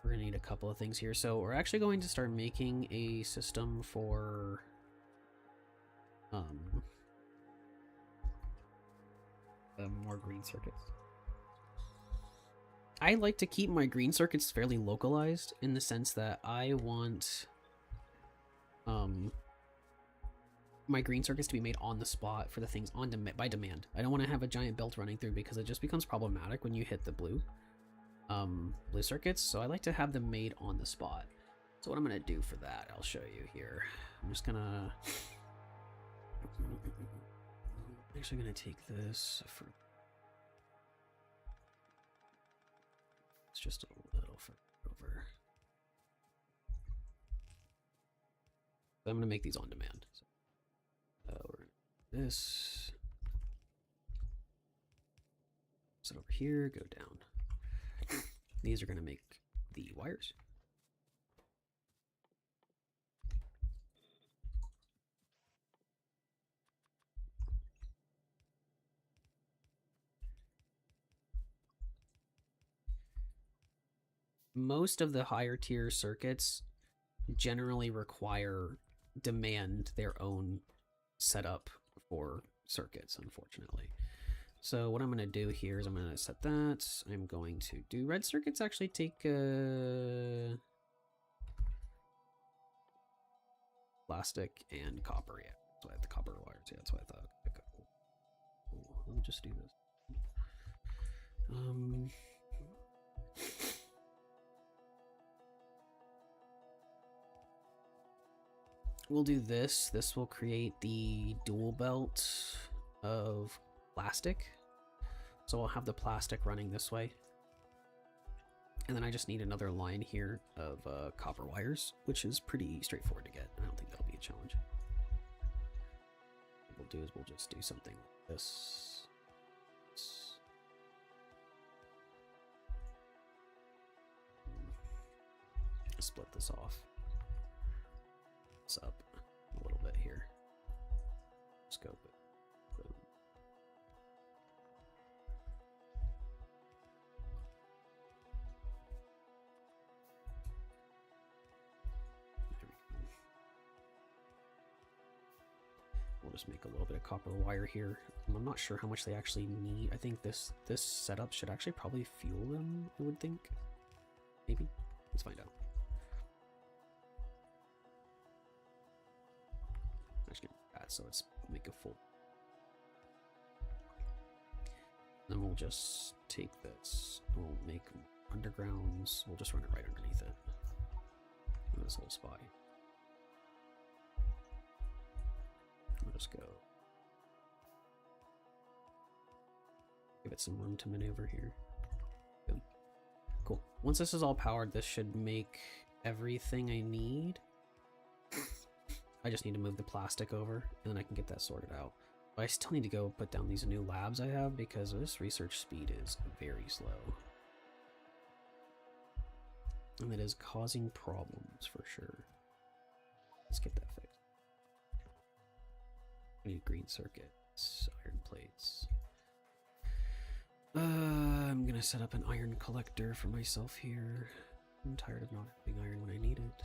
We're gonna need a couple of things here. So we're actually going to start making a system for more green circuits. I like to keep my green circuits fairly localized in the sense that I want my green circuits to be made on the spot for the things on by demand. I don't want to have a giant belt running through because it just becomes problematic when you hit the blue circuits. So I like to have them made on the spot. So what I'm gonna do for that, I'll show you here. I'm just gonna actually gonna take this for it's just a little further over. So I'm gonna make these on demand. So, we're gonna do this. Sit over here, go down. These are gonna make the wires. Most of the higher tier circuits generally demand their own setup for circuits, unfortunately. So what I'm going to do here is I'm going to set that. I'm going to do red circuits actually take plastic and copper. Yeah, that's why I have the copper wires. Yeah, that's what I thought. Okay, cool. Let me just do this. We'll do this. This will create the dual belt of plastic. So I'll have the plastic running this way. And then I just need another line here of copper wires, which is pretty straightforward to get. I don't think that'll be a challenge. What we'll do is we'll just do something like this. Split this off. This up a little bit here. Scope it. Boom. just make a little bit of copper wire here. I'm not sure how much they actually need. I think this setup should actually probably fuel them, I would think. Maybe. Let's find out. I'm just gonna do that, so let's make a full. Then we'll just take this. We'll make undergrounds. We'll just run it right underneath it. In this little spot. We'll just go. Give it some room to maneuver here. Good. Cool. Once this is all powered, this should make everything I need. I just need to move the plastic over, and then I can get that sorted out. But I still need to go put down these new labs I have, because this research speed is very slow. And it is causing problems, for sure. Let's get that fixed. I need green circuits, iron plates. I'm gonna set up an iron collector for myself here. I'm tired of not having iron when I need it.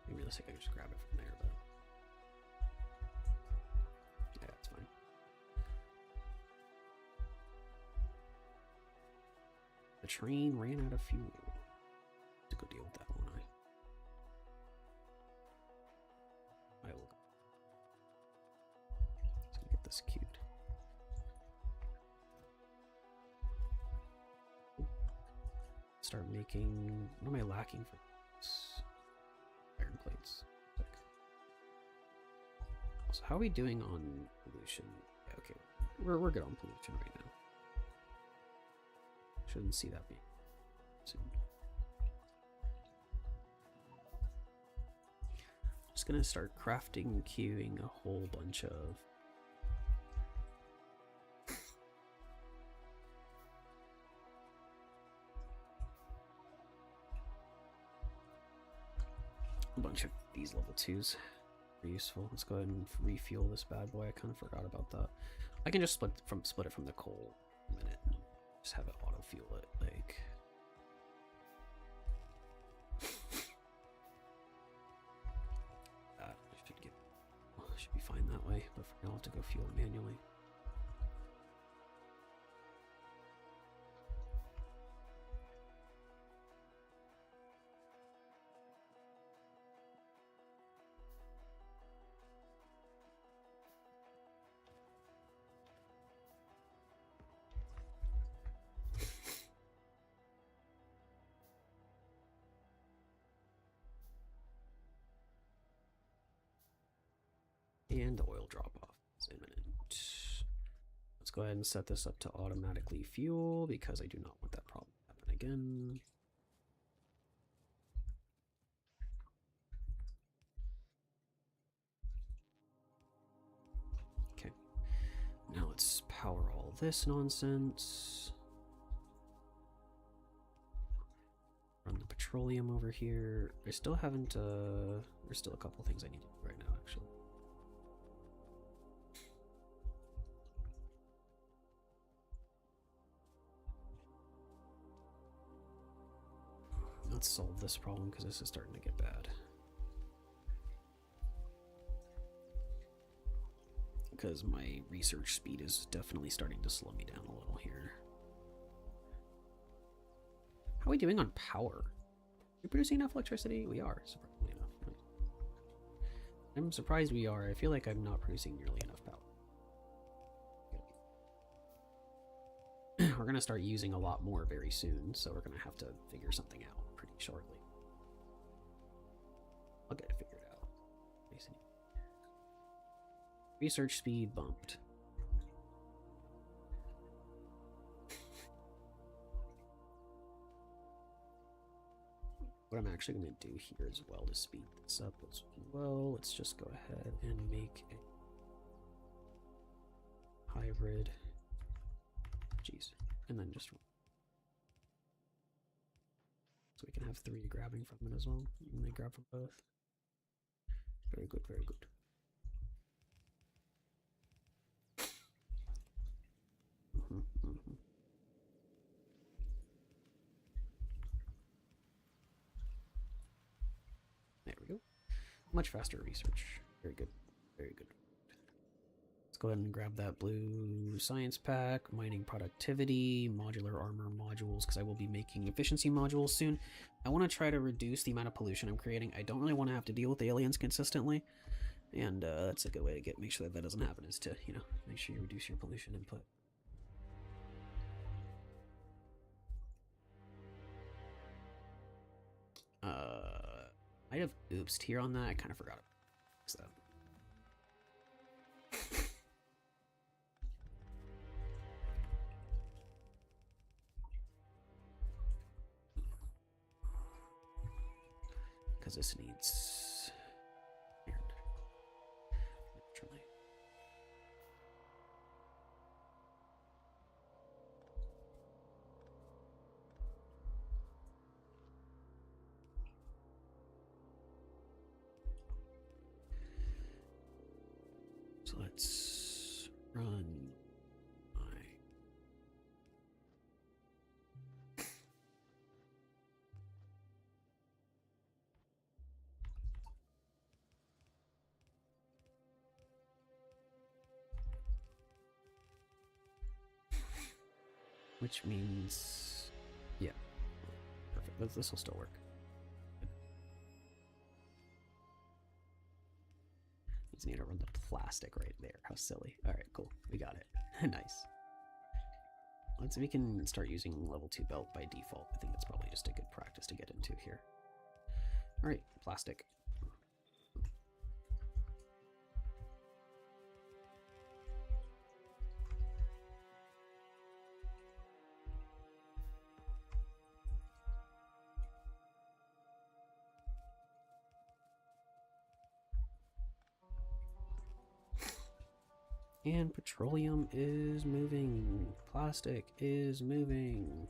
Maybe realistic, I can just grab it from there, but yeah, that's fine. The train ran out of fuel. To go deal with that, won't I? I will. Let's get this cute. Start making. What am I lacking for this? Iron plates. Sick. So how are we doing on pollution? Yeah, okay, we're good on pollution right now. Shouldn't see that being soon. Just gonna start crafting and queuing a whole bunch of these level 2s. Very useful. Let's go ahead and refuel this bad boy. I kind of forgot about that. I can just split it from the coal in a minute and just have it auto fuel it. Like that should be fine that way. But for now, I'll have to go fuel it manually. And the oil drop off is imminent. Let's go ahead and set this up to automatically fuel because I do not want that problem to happen again. Okay. Now let's power all this nonsense. Run the petroleum over here. I still haven't, there's still a couple things I need to do right now, actually. Let's solve this problem because this is starting to get bad. Because my research speed is definitely starting to slow me down a little here. How are we doing on power? Are we producing enough electricity? We are, surprisingly enough. I'm surprised we are. I feel like I'm not producing nearly enough power. We're going to start using a lot more very soon, so we're going to have to figure something out pretty shortly. I'll get it figured out. Research speed bumped. What I'm actually going to do here as well to speed this up as well, let's just go ahead and make a hybrid. Jeez. And then just so we can have 3 grabbing from it as well. And they grab from both. Very good, very good. There we go. Much faster research. Very good. Very good. Let's go ahead and grab that blue science pack, mining productivity, modular armor modules, because I will be making efficiency modules soon. I want to try to reduce the amount of pollution I'm creating. I don't really want to have to deal with aliens consistently, and that's a good way to make sure that doesn't happen, is to, you know, make sure you reduce your pollution input. I have oops tier on that. I kind of forgot about that. Because this needs naturally. So let's run my which means, yeah, perfect. This will still work. Just need to run the plastic right there. How silly. All right, cool. We got it. Nice. Let's see if we can start using level 2 belt by default. I think that's probably just a good practice to get into here. All right, plastic. And petroleum is moving. Plastic is moving.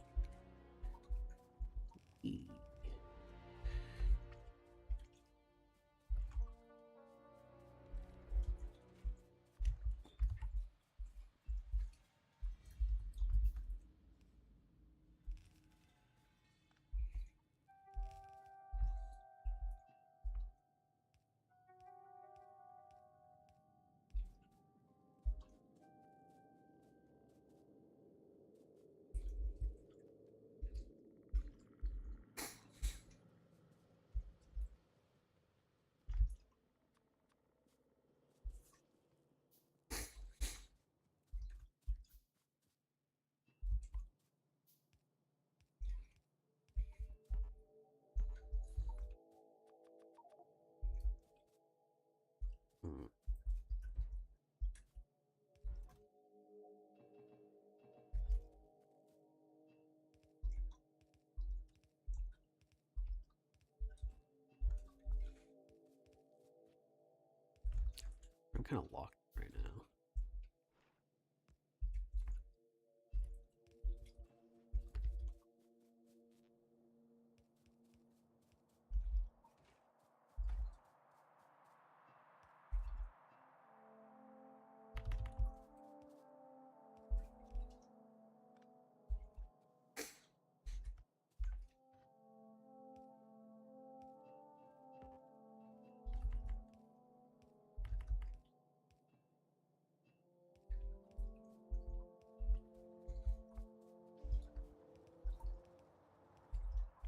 I'm kind of locked right now.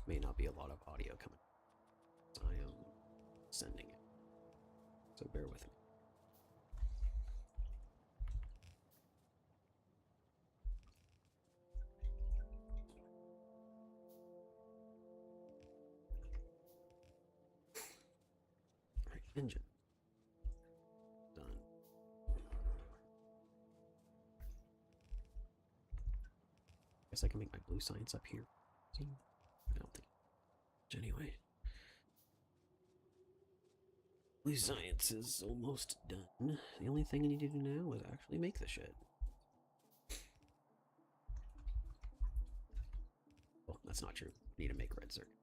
May not be a lot of audio coming. I am sending it, so bear with me. All right, engine done. Guess I can make my blue science up here. See? I don't think. Anyway, blue science is almost done. The only thing I need to do now is actually make the shit. Well, that's not true. I need to make red circuit.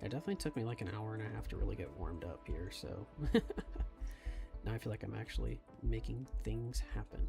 It definitely took me like an hour and a half to really get warmed up here, so now I feel like I'm actually making things happen.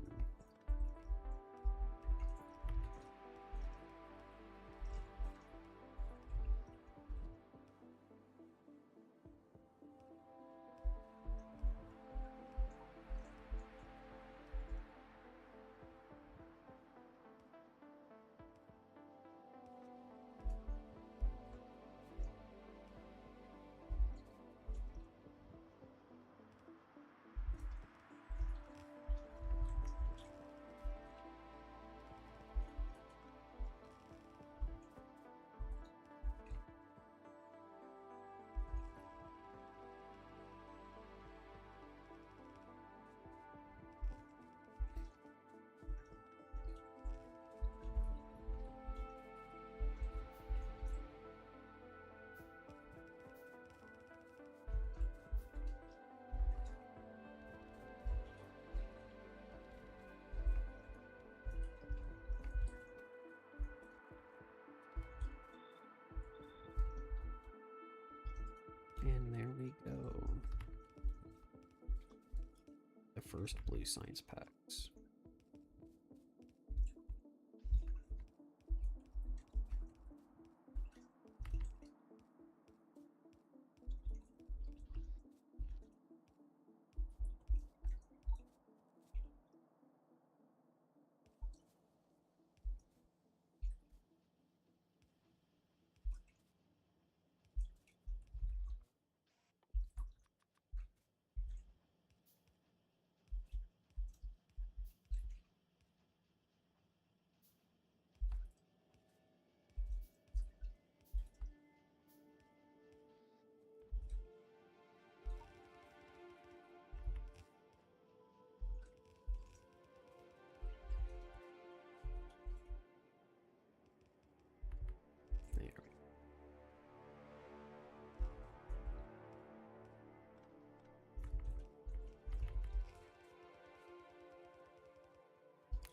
And there we go. The first blue science packs.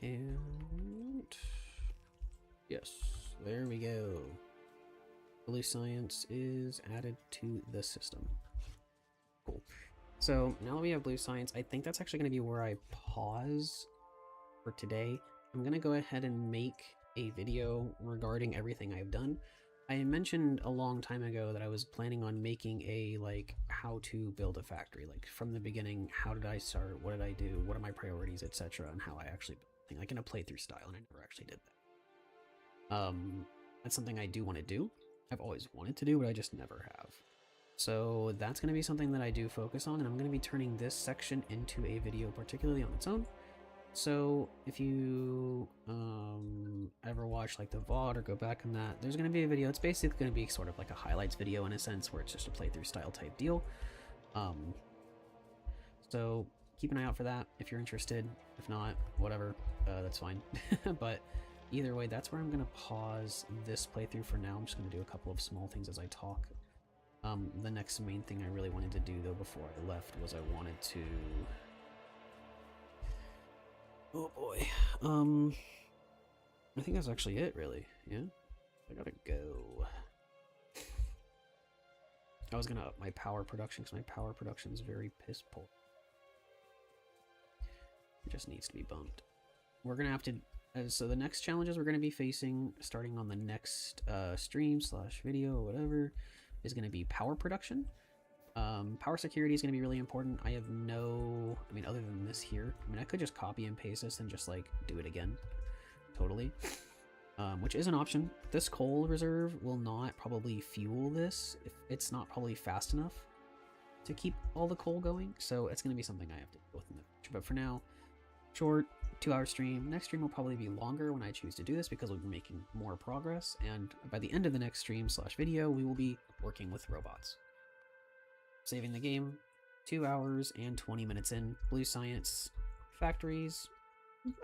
And yes, there we go. Blue science is added to the system. Cool. So now that we have blue science, I think that's actually going to be where I pause for today. I'm going to go ahead and make a video regarding everything I've done. I mentioned a long time ago that I was planning on making a how to build a factory, like from the beginning. How did I start? What did I do? What are my priorities, etc., and how I actually built the thing, like in a playthrough style, and I never actually did that. That's something I do want to do. I've always wanted to do, but I just never have. So that's going to be something that I do focus on, and I'm going to be turning this section into a video particularly on its own. So if you ever watch like the VOD or go back on that, there's going to be a video. It's basically going to be sort of like a highlights video in a sense, where it's just a playthrough style type deal. So keep an eye out for that if you're interested. If not, whatever, that's fine. But either way, that's where I'm going to pause this playthrough for now. I'm just going to do a couple of small things as I talk. The next main thing I really wanted to do though before I left was I wanted to... Oh boy. I think that's actually it, really. Yeah? I gotta go. I was gonna up my power production, because my power production is very piss poor. It just needs to be bumped. We're gonna have to... so the next challenges we're gonna be facing, starting on the next stream / video or whatever, is gonna be power production. Power security is going to be really important. I have no... I mean, other than this here, I mean, I could just copy and paste this and just, like, do it again. Totally. Which is an option. This coal reserve will not probably fuel this if it's not probably fast enough to keep all the coal going. So it's going to be something I have to deal with in the future. But for now, short 2-hour stream. Next stream will probably be longer when I choose to do this, because we'll be making more progress. And by the end of the next stream / video, we will be working with robots. Saving the game, 2 hours and 20 minutes in. Blue science, factories,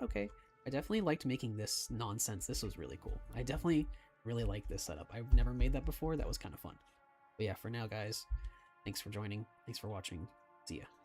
okay. I definitely liked making this nonsense. This was really cool. I definitely really like this setup. I've never made that before. That was kind of fun. But yeah, for now, guys, thanks for joining. Thanks for watching. See ya.